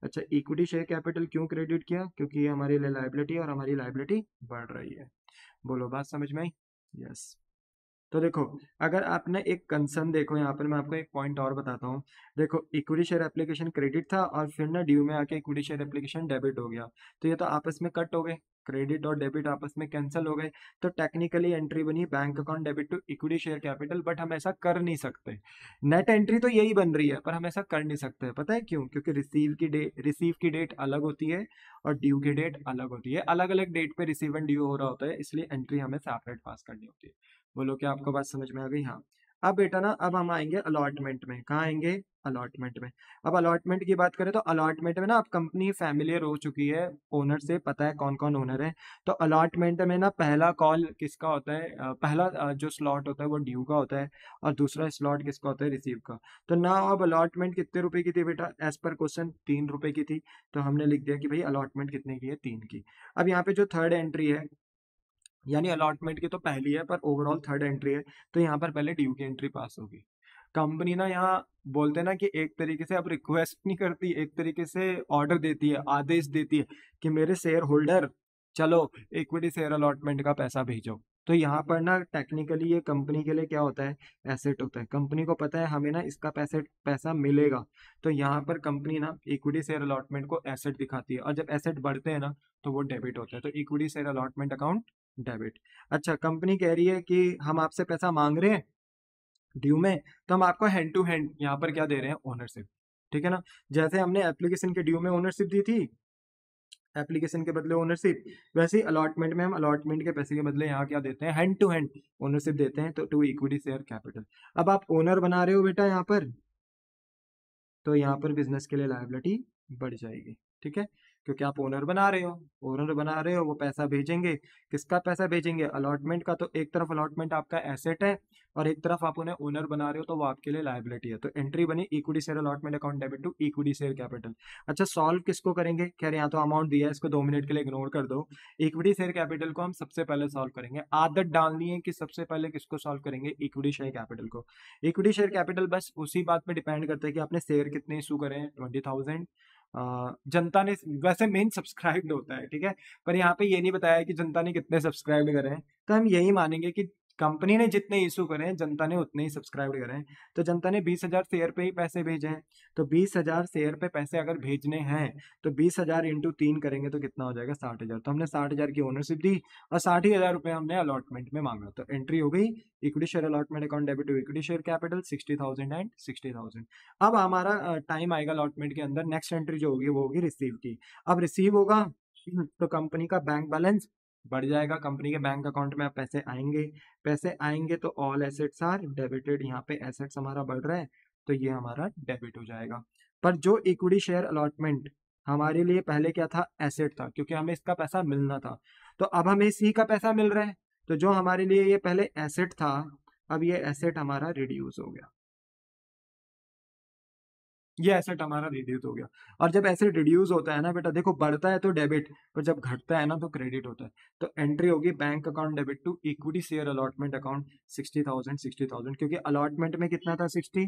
अच्छा, इक्विटी शेयर कैपिटल क्यों क्रेडिट किया, क्योंकि ये हमारी लायबिलिटी है और हमारी लायबिलिटी बढ़ रही है। बोलो बात समझ में आई, यस। तो देखो, अगर आपने एक कंसर्न, देखो यहाँ पर मैं आपको एक पॉइंट और बताता हूँ। देखो इक्विटी शेयर एप्लीकेशन क्रेडिट था, और फिर ना ड्यू में आके इक्विटी शेयर एप्लीकेशन डेबिट हो गया, तो ये तो आपस में कट हो गए, क्रेडिट और डेबिट आपस में कैंसिल हो गए, तो टेक्निकली एंट्री बनी bank account debit to equity share capital, but हम ऐसा कर नहीं सकते। नेट एंट्री तो यही बन रही है, पर हम ऐसा कर नहीं सकते। पता है क्यों? क्योंकि रिसीव की डेट अलग होती है और ड्यू की डेट अलग होती है। अलग अलग डेट पे रिसीव एंड ड्यू हो रहा होता है, इसलिए एंट्री हमें सेपरेट पास करनी होती है। बोलो क्या आपको बात समझ में आ गई? हाँ। अब बेटा ना, अब हम आएंगे अलॉटमेंट में। कहाँ आएंगे? अलॉटमेंट में। अब अलॉटमेंट की बात करें तो अलॉटमेंट में ना अब कंपनी फैमिलियर हो चुकी है, ओनर से पता है कौन कौन ओनर है। तो अलॉटमेंट में ना पहला कॉल किसका होता है? पहला जो स्लॉट होता है वो ड्यू का होता है, और दूसरा स्लॉट किसका होता है? रिसीव का। तो ना अब अलॉटमेंट कितने रुपए की थी बेटा? एज पर क्वेश्चन 3 रुपए की थी। तो हमने लिख दिया कि भाई अलॉटमेंट कितने की है? 3 की। अब यहाँ पे जो थर्ड एंट्री है, यानी अलॉटमेंट की तो पहली है पर ओवरऑल थर्ड एंट्री है, तो यहाँ पर पहले ड्यू की एंट्री पास होगी। कंपनी ना यहाँ बोलते हैं ना कि एक तरीके से अब रिक्वेस्ट नहीं करती, एक तरीके से ऑर्डर देती है, आदेश देती है कि मेरे शेयर होल्डर चलो इक्विटी शेयर अलॉटमेंट का पैसा भेजो। तो यहाँ पर ना टेक्निकली ये कंपनी के लिए क्या होता है? एसेट होता है। कंपनी को पता है हमें ना इसका पैसा मिलेगा, तो यहाँ पर कंपनी ना इक्विटी शेयर अलॉटमेंट को एसेट दिखाती है, और जब एसेट बढ़ते हैं ना तो वो डेबिट होता है। तो equity share allotment account debit. अच्छा, कंपनी कह रही है कि हम आपसे पैसा मांग रहे हैं ड्यू में, तो हम आपको हैंड टू हैंड यहाँ पर क्या दे रहे हैं? ओनरशिप। ठीक है ना? जैसे हमने एप्लीकेशन के ड्यू में ओनरशिप दी थी, एप्लीकेशन के बदले ओनरशिप, वैसे ही अलॉटमेंट में हम अलॉटमेंट के पैसे के बदले यहाँ क्या देते हैं? हैंड टू हैंड ओनरशिप देते हैं, तो टू इक्विटी शेयर कैपिटल। अब आप ओनर बना रहे हो बेटा यहाँ पर, तो यहाँ पर बिजनेस के लिए लायबिलिटी बढ़ जाएगी। ठीक है? क्योंकि आप ओनर बना रहे हो, ओनर बना रहे हो, वो पैसा भेजेंगे। किसका पैसा भेजेंगे? अलॉटमेंट का। तो एक तरफ अलॉटमेंट आपका एसेट है और एक तरफ आप उन्हें ओनर बना रहे हो, तो वो आपके लिए लायबिलिटी है। तो एंट्री बनी equity share allotment account debit to equity share capital. अच्छा, सॉल्व किसको करेंगे? कह रहे यहाँ तो अमाउंट दिया है, इसको 2 मिनट के लिए इग्नोर कर दो। इक्विटी शेयर कैपिटल को हम सबसे पहले सॉल्व करेंगे। आदत डालनी है कि सबसे पहले किसको सॉल्व करेंगे? इक्विटी शेयर कैपिटल को। इक्विटी शेयर कैपिटल बस उसी बात पे डिपेंड करता है कि आपने शेयर कितने इशू करे हैं, 20,000। जनता ने, वैसे मेन सब्सक्राइब्ड होता है, ठीक है, पर यहाँ पे ये नहीं बताया कि जनता ने कितने सब्सक्राइब करे हैं। तो हम यही मानेंगे कि कंपनी ने जितने इशू करे हैं जनता ने उतने ही सब्सक्राइब करे हैं। तो जनता ने 20,000 शेयर पे ही पैसे भेजे हैं, तो 20,000 शेयर पे पैसे अगर भेजने हैं तो 20,000 इंटू 3 करेंगे तो कितना हो जाएगा? 60,000। तो हमने 60,000 की ओनरशिप दी और 60,000 रुपए हमने अलॉटमेंट में मांगा। तो एंट्री हो गई equity share allotment account debit to equity share capital 60,000 and 60,000। अब हमारा टाइम आएगा अलॉटमेंट के अंदर, नेक्स्ट एंट्री जो होगी वो होगी रिसीव की। अब रिसीव होगा तो कंपनी का बैंक बैलेंस बढ़ जाएगा, कंपनी के बैंक अकाउंट में अब पैसे आएंगे। पैसे आएंगे तो ऑल एसेट्स आर डेबिटेड। यहाँ पे एसेट्स हमारा बढ़ रहा है, तो ये हमारा डेबिट हो जाएगा। पर जो इक्विटी शेयर अलॉटमेंट हमारे लिए पहले क्या था? एसेट था, क्योंकि हमें इसका पैसा मिलना था। तो अब हमें इसी का पैसा मिल रहा है, तो जो हमारे लिए ये पहले एसेट था, अब ये एसेट हमारा रिड्यूस हो गया। ये एसेट हमारा रिड्यूस हो गया। और जब एसेट रिड्यूस होता है ना बेटा, देखो बढ़ता है तो डेबिट, पर जब घटता है ना तो क्रेडिट होता है। तो एंट्री होगी bank account debit to equity share allotment account 60,000 60,000, क्योंकि अलॉटमेंट में कितना था? 60।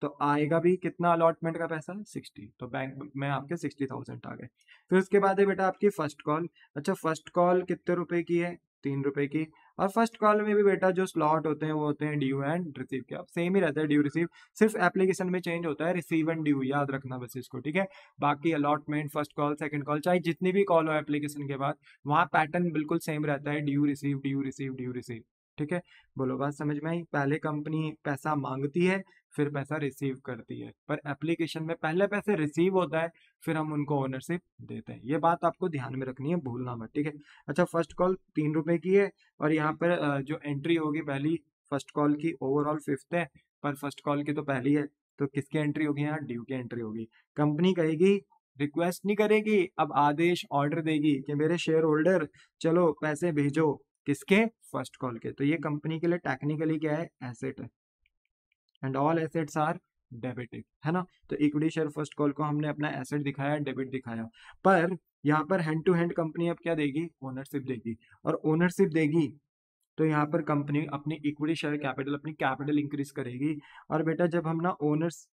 तो आएगा भी कितना अलॉटमेंट का पैसा? 60। तो बैंक में आपके 60,000 आ गए। फिर उसके बाद है बेटा आपकी फर्स्ट कॉल। अच्छा, फर्स्ट कॉल कितने रुपए की है? 3 रुपए की। और फर्स्ट कॉल में भी बेटा जो स्लॉट होते हैं वो होते हैं ड्यू एंड रिसीव के। अब सेम ही रहता है ड्यू रिसीव, सिर्फ एप्लीकेशन में चेंज होता है, रिसीव एंड ड्यू, याद रखना बस इसको। ठीक है? बाकी allotment, first call, second call, चाहे जितनी भी कॉल हो एप्लीकेशन के बाद, वहाँ पैटर्न बिल्कुल सेम रहता है, due receive due receive due receive. ठीक है? बोलो बात समझ में आई? पहले कंपनी पैसा मांगती है, फिर पैसा रिसीव करती है, पर एप्लीकेशन में पहले पैसे रिसीव होता है, फिर हम उनको ओनरशिप देते हैं। ये बात आपको ध्यान में रखनी है, भूलना मत। ठीक है? अच्छा, फर्स्ट कॉल 3 रुपए की है, और यहाँ पर जो एंट्री होगी पहली फर्स्ट कॉल की, ओवरऑल 5th है, पर फर्स्ट कॉल की तो पहली है, तो किसकी एंट्री होगी? यहाँ ड्यू की एंट्री होगी। कंपनी कहेगी, रिक्वेस्ट नहीं करेगी, अब आदेश ऑर्डर देगी कि मेरे शेयर होल्डर चलो पैसे भेजो। किसके? फर्स्ट कॉल के। तो ये कंपनी के लिए टेक्निकली क्या है? एसेट है, and all assets are debited, है ना? तो इक्विटी शेयर फर्स्ट कॉल को हमने अपना एसेट दिखाया, डेबिट दिखाया। पर यहाँ पर हैंड टू हैंड कंपनी अब क्या देगी? ओनरशिप देगी। और ओनरशिप देगी तो यहाँ पर कंपनी अपनी इक्विटी शेयर कैपिटल, अपनी कैपिटल इंक्रीज करेगी। और बेटा जब हम ना ओनर्स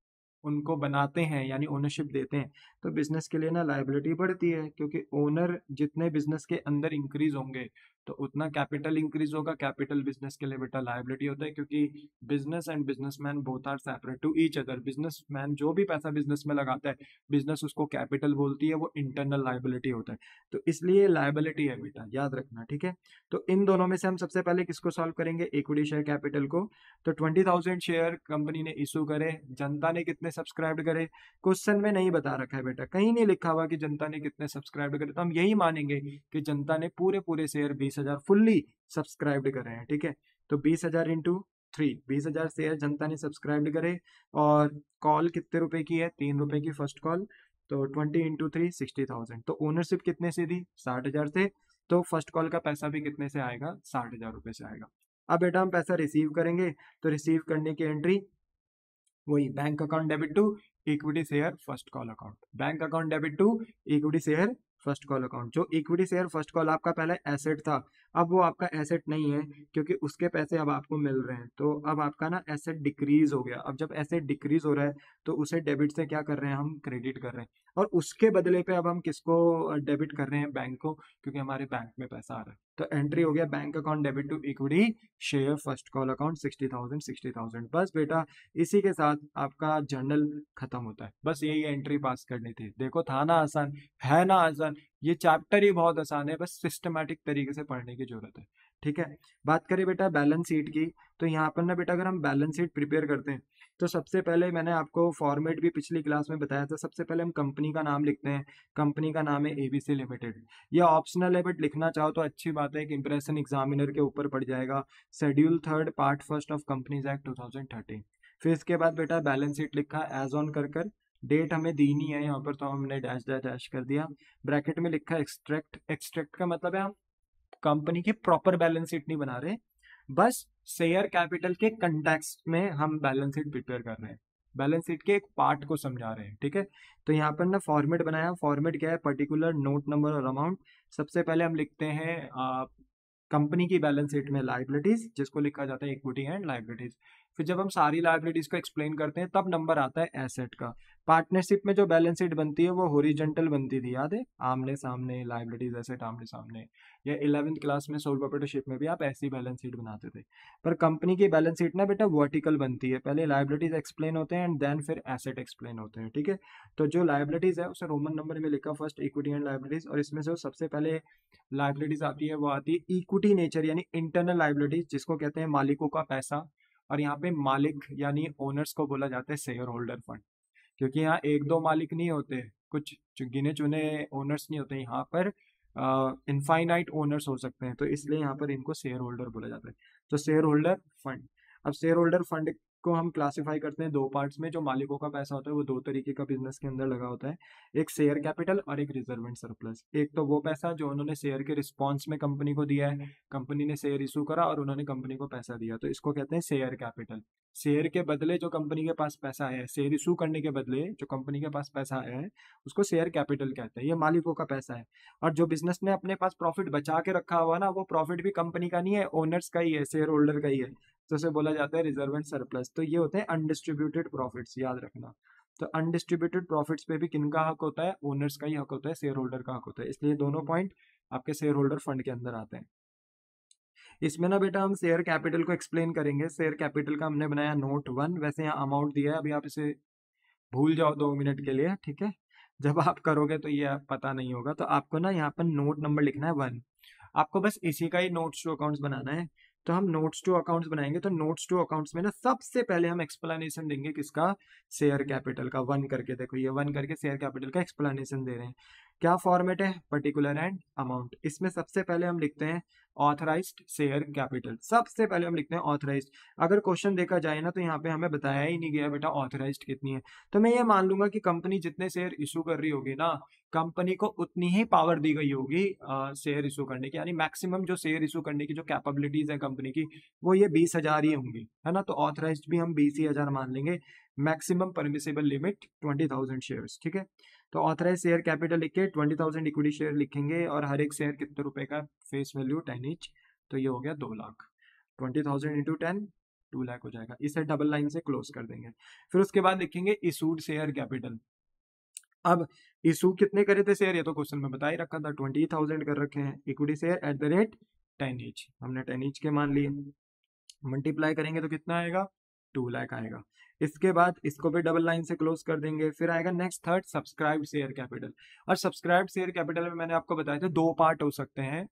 उनको बनाते हैं, यानी ओनरशिप देते हैं, तो बिजनेस के लिए ना लायबिलिटी बढ़ती है, क्योंकि ओनर जितने बिजनेस के अंदर इंक्रीज होंगे तो उतना कैपिटल इंक्रीज होगा। कैपिटल बिजनेस के लिए बेटा लायबिलिटी होता है, क्योंकि business and businessman both are separate to each other. Businessman जो भी पैसा बिजनेस में लगाता है, बिजनेस उसको कैपिटल बोलती है, वो इंटरनल लायबिलिटी होता है। तो इसलिए लायबिलिटी है बेटा, याद रखना, ठीक है। तो इन दोनों में से हम सबसे पहले किसको सॉल्व करेंगे, इक्विटी शेयर कैपिटल को। तो 20,000 शेयर कंपनी ने इशू करे, जनता ने कितने सब्सक्राइब करे, क्वेश्चन में नहीं बता रखा है बेटा, कहीं नहीं लिखा हुआ कि जनता ने कितने सब्सक्राइब करे, तो हम यही मानेंगे कि जनता ने पूरे पूरे शेयर 20,000 फुल्ली सब्सक्राइब्ड करे हैं, ठीक है। तो 20,000 इंटू 3, 20,000 शेयर जनता ने सब्सक्राइब करे, और कॉल कितने रुपए की है, 3 रुपए की फर्स्ट कॉल। तो 20 इंटू 3 60,000। तो ओनरशिप कितने से दी, 60,000 से। तो फर्स्ट कॉल का पैसा भी कितने से आएगा, 60,000 रुपए से आएगा। अब बेटा हम पैसा रिसीव करेंगे, तो रिसीव करने की एंट्री वही bank account debit to equity share first call account, bank account debit to equity share first call account. जो इक्विटी शेयर फर्स्ट कॉल आपका पहले एसेट था, अब वो आपका एसेट नहीं है, क्योंकि उसके पैसे अब आपको मिल रहे हैं। तो अब आपका ना एसेट डिक्रीज हो गया। अब जब एसेट डिक्रीज हो रहा है, तो उसे डेबिट से क्या कर रहे हैं, हम क्रेडिट कर रहे हैं, और उसके बदले पे अब हम किसको डेबिट कर रहे हैं, बैंक को, क्योंकि हमारे बैंक में पैसा आ रहा है। तो एंट्री हो गया bank account debit to equity share first call account 60,000 60,000। बस बेटा इसी के साथ आपका जर्नल खत्म होता है। बस यही एंट्री पास करनी थी। देखो था ना आसान, है ना आसान, ये चैप्टर ही बहुत आसान है, बस सिस्टमैटिक तरीके से पढ़ने की जरूरत है, ठीक है। बात करें बेटा बैलेंस शीट की, तो यहाँ पर ना बेटा अगर हम बैलेंस शीट प्रिपेयर करते हैं, तो सबसे पहले मैंने आपको फॉर्मेट भी पिछली क्लास में बताया था। सबसे पहले हम कंपनी का नाम लिखते हैं, कंपनी का नाम है एबीसी लिमिटेड। यह ऑप्शनल है, बट लिखना चाहो तो अच्छी बात है, कि इंप्रेशन एग्जामिनर के ऊपर पड़ जाएगा। Schedule 3 part 1 of companies act 2013। फिर इसके बाद बेटा बैलेंस शीट लिखा एज ऑन कर डेट हमें दी नहीं है यहाँ पर, तो हमने डैश डैश डैश कर दिया। ब्रैकेट में लिखा एक्सट्रैक्ट, एक्सट्रैक्ट का मतलब है हम कंपनी की प्रॉपर बैलेंस शीट नहीं बना रहे, बस शेयर कैपिटल के कंटेक्स्ट में हम बैलेंस शीट प्रिपेयर कर रहे हैं, बैलेंस शीट के एक पार्ट को समझा रहे हैं, ठीक है। तो यहाँ पर ना फॉर्मेट बनाया, फॉर्मेट क्या है, पर्टिकुलर नोट नंबर और अमाउंट। सबसे पहले हम लिखते हैं कंपनी की बैलेंस शीट में लाइबिलिटीज, जिसको लिखा जाता है इक्विटी एंड लाइबिलिटीज। फिर जब हम सारी लाइबिलिटीज को एक्सप्लेन करते हैं, तब नंबर आता है एसेट का। पार्टनरशिप में जो बैलेंस शीट बनती है वो हॉरिजॉन्टल बनती थी, याद है, आमने सामने, लाइबिलिटीज एसेट आमने सामने। या 11th क्लास में सोल प्रोप्राइटरशिप में भी आप ऐसी बैलेंस शीट बनाते थे। पर कंपनी की बैलेंस शीट ना बेटा वर्टिकल बनती है, पहले लाइबिलिटीज एक्सप्लेन होते हैं एंड देन फिर एसेट एक्सप्लेन होते हैं, ठीक है। तो जो लाइबिलिटीज है उसे रोमन नंबर में लिखा फर्स्ट इक्विटी एंड लाइबिलिटीज, और इसमें से सबसे पहले लाइबिलिटीज आती है वो आती है इक्विटी नेचर यानी इंटरनल लाइबिलिटीज, जिसको कहते हैं मालिकों का पैसा। और यहाँ पे मालिक यानी ओनर्स को बोला जाता है शेयर होल्डर फंड, क्योंकि यहाँ एक दो मालिक नहीं होते, कुछ गिने चुने ओनर्स नहीं होते, यहाँ पर इनफाइनाइट ओनर्स हो सकते हैं, तो इसलिए यहाँ पर इनको शेयर होल्डर बोला जाता है। तो शेयर होल्डर फंड, अब शेयर होल्डर फंड को हम क्लासिफाई करते हैं दो पार्ट्स में। जो मालिकों का पैसा होता है वो दो तरीके का बिजनेस के अंदर लगा होता है, एक शेयर कैपिटल और एक रिजर्व एंड सरप्लस। एक तो वो पैसा जो उन्होंने शेयर के रिस्पॉन्स में कंपनी को दिया है, कंपनी ने शेयर इशू करा और उन्होंने कंपनी को पैसा दिया, तो इसको कहते हैं शेयर कैपिटल। शेयर के बदले जो कंपनी के पास पैसा है, शेयर इशू करने के बदले जो कंपनी के पास पैसा है, उसको शेयर कैपिटल कहते हैं, ये मालिकों का पैसा है। और जो बिजनेस ने अपने पास प्रॉफिट बचा के रखा हुआ ना, वो प्रॉफिट भी कंपनी का नहीं है, ओनर्स का ही है, शेयर होल्डर का ही है, तो उसे बोला जाता है रिजर्व एंड सरप्लस। तो ये होते हैं अनडिस्ट्रीब्यूटेड प्रॉफिट्स, याद रखना। तो अनडिस्ट्रीब्यूटेड प्रॉफिट्स पे भी किनका हक होता है, ओनर्स का ही हक होता है, शेयर होल्डर का हक होता है, इसलिए दोनों पॉइंट आपके शेयर होल्डर फंड के अंदर आते हैं। इसमें ना बेटा हम शेयर कैपिटल को एक्सप्लेन करेंगे। शेयर कैपिटल का हमने बनाया नोट 1, वैसे यहाँ अमाउंट दिया है, अभी आप इसे भूल जाओ 2 मिनट के लिए, ठीक है। जब आप करोगे तो ये पता नहीं होगा, तो आपको ना यहाँ पर नोट नंबर लिखना है 1। आपको बस इसी का ही नोट्स टू अकाउंट्स बनाना है। तो हम नोट्स टू अकाउंट्स बनाएंगे, तो नोट्स टू अकाउंट्स में ना सबसे पहले हम एक्सप्लेनेशन देंगे किसका, शेयर कैपिटल का। 1 करके देखो, ये 1 करके शेयर कैपिटल का एक्सप्लेनेशन दे रहे हैं। क्या फॉर्मेट है, पर्टिकुलर एंड अमाउंट। इसमें सबसे पहले हम लिखते हैं ऑथराइज्ड शेयर कैपिटल, सबसे पहले हम लिखते हैं ऑथराइज्ड। अगर क्वेश्चन देखा जाए ना, तो यहाँ पे हमें बताया ही नहीं गया बेटा ऑथराइज्ड कितनी है, तो मैं ये मान लूंगा कि कंपनी जितने शेयर इशू कर रही होगी ना, कंपनी को उतनी ही पावर दी गई होगी शेयर इशू करने की, यानी मैक्सिमम जो शेयर इशू करने की जो कैपेबिलिटीज है कंपनी की, वो ये 20,000 ही होंगी, है ना। तो ऑथराइज्ड भी हम 20,000 मान लेंगे, मैक्सिमम परमिसेबल लिमिट 20,000 शेयर्स, ठीक है। तो ऑथराइज शेयर कैपिटल लिख के 20,000 इक्विटी शेयर लिखेंगे, और हर एक शेयर कितने रुपए का, फेस वैल्यू 10 ईच, तो ये हो गया 2 लाख। 20,000 इंटू 10 2 लाख हो जाएगा, इसे डबल लाइन से क्लोज कर देंगे। फिर उसके बाद लिखेंगे इशूड शेयर कैपिटल। अब इशू कितने करे थे शेयर, ये तो क्वेश्चन में बता ही रखा था, 20,000 कर रखे हैं। Equity share at the rate 10 each, हमने 10 ईच के मान लिए, मल्टीप्लाई करेंगे तो कितना आएगा, 2 लाख आएगा। इसके बाद इसको भी डबल लाइन से क्लोज कर देंगे। फिर आएगा next third, subscribe share capital. और सब्सक्राइब शेयर कैपिटल में मैंने आपको बताया था 2 पार्ट हो सकते हैं,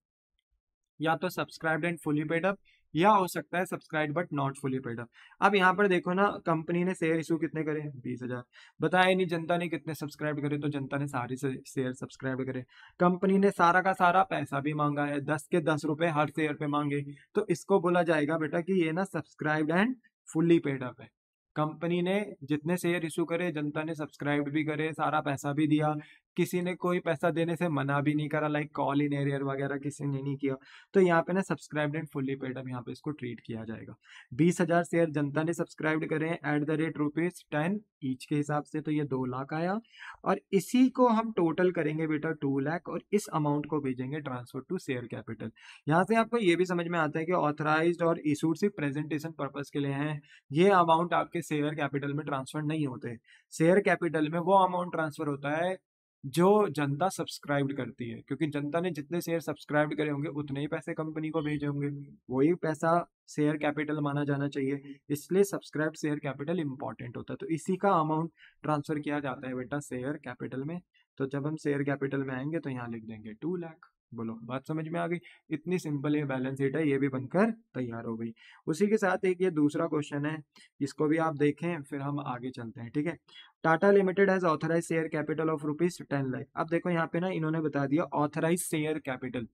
या तो subscribed and fully paid up, या हो सकता है subscribe but not fully paid up. अब यहाँ पर देखो ना, कंपनी ने शेयर इशू कितने करे, 20,000। बताया नहीं जनता ने कितने सब्सक्राइब करे, तो जनता ने सारे शेयर सब्सक्राइब करे। कंपनी ने सारा का सारा पैसा भी मांगा है, 10 के 10 रुपए हर शेयर पे मांगे, तो इसको बोला जाएगा बेटा कि ये ना subscribed and fully paid up है। कंपनी ने जितने शेयर इशू करे, जनता ने सब्सक्राइब भी करे, सारा पैसा भी दिया, किसी ने कोई पैसा देने से मना भी नहीं करा, लाइक कॉल इन एरियर वगैरह किसी ने नहीं किया। तो यहाँ पे ना subscribed and fully paid up यहाँ पे इसको ट्रीट किया जाएगा। 20,000 शेयर जनता ने सब्सक्राइब करे एट द रेट ₹10 ईच के हिसाब से, तो ये 2 लाख आया। और इसी को हम टोटल करेंगे बेटा 2 लाख, और इस अमाउंट को भेजेंगे ट्रांसफर टू शेयर कैपिटल। यहाँ से आपको ये भी समझ में आता है कि ऑथराइज्ड और इशूड सिर्फ प्रेजेंटेशन पर्पज के लिए हैं, ये अमाउंट आपके शेयर कैपिटल में ट्रांसफर नहीं होते। शेयर कैपिटल में वो अमाउंट ट्रांसफर होता है जो जनता सब्सक्राइब करती है, क्योंकि जनता ने जितने शेयर सब्सक्राइब करे होंगे उतने ही पैसे कंपनी को भेजे होंगे, वही पैसा शेयर कैपिटल माना जाना चाहिए, इसलिए सब्सक्राइब शेयर कैपिटल इंपॉर्टेंट होता है। तो इसी का अमाउंट ट्रांसफर किया जाता है बेटा शेयर कैपिटल में। तो जब हम शेयर कैपिटल में आएंगे तो यहाँ लिख देंगे 2 लाख। बोलो बात समझ में आ गई? इतनी सिंपल ये बैलेंस शीट है, ये भी बनकर तैयार हो गई। उसी के साथ एक ये दूसरा क्वेश्चन है, इसको भी आप देखें फिर हम आगे चलते हैं, ठीक है। Tata limited has authorise share capital of ₹10 lakh. अब देखो यहाँ पे ना इन्होंने बता दिया ऑथराइज शेयर कैपिटल।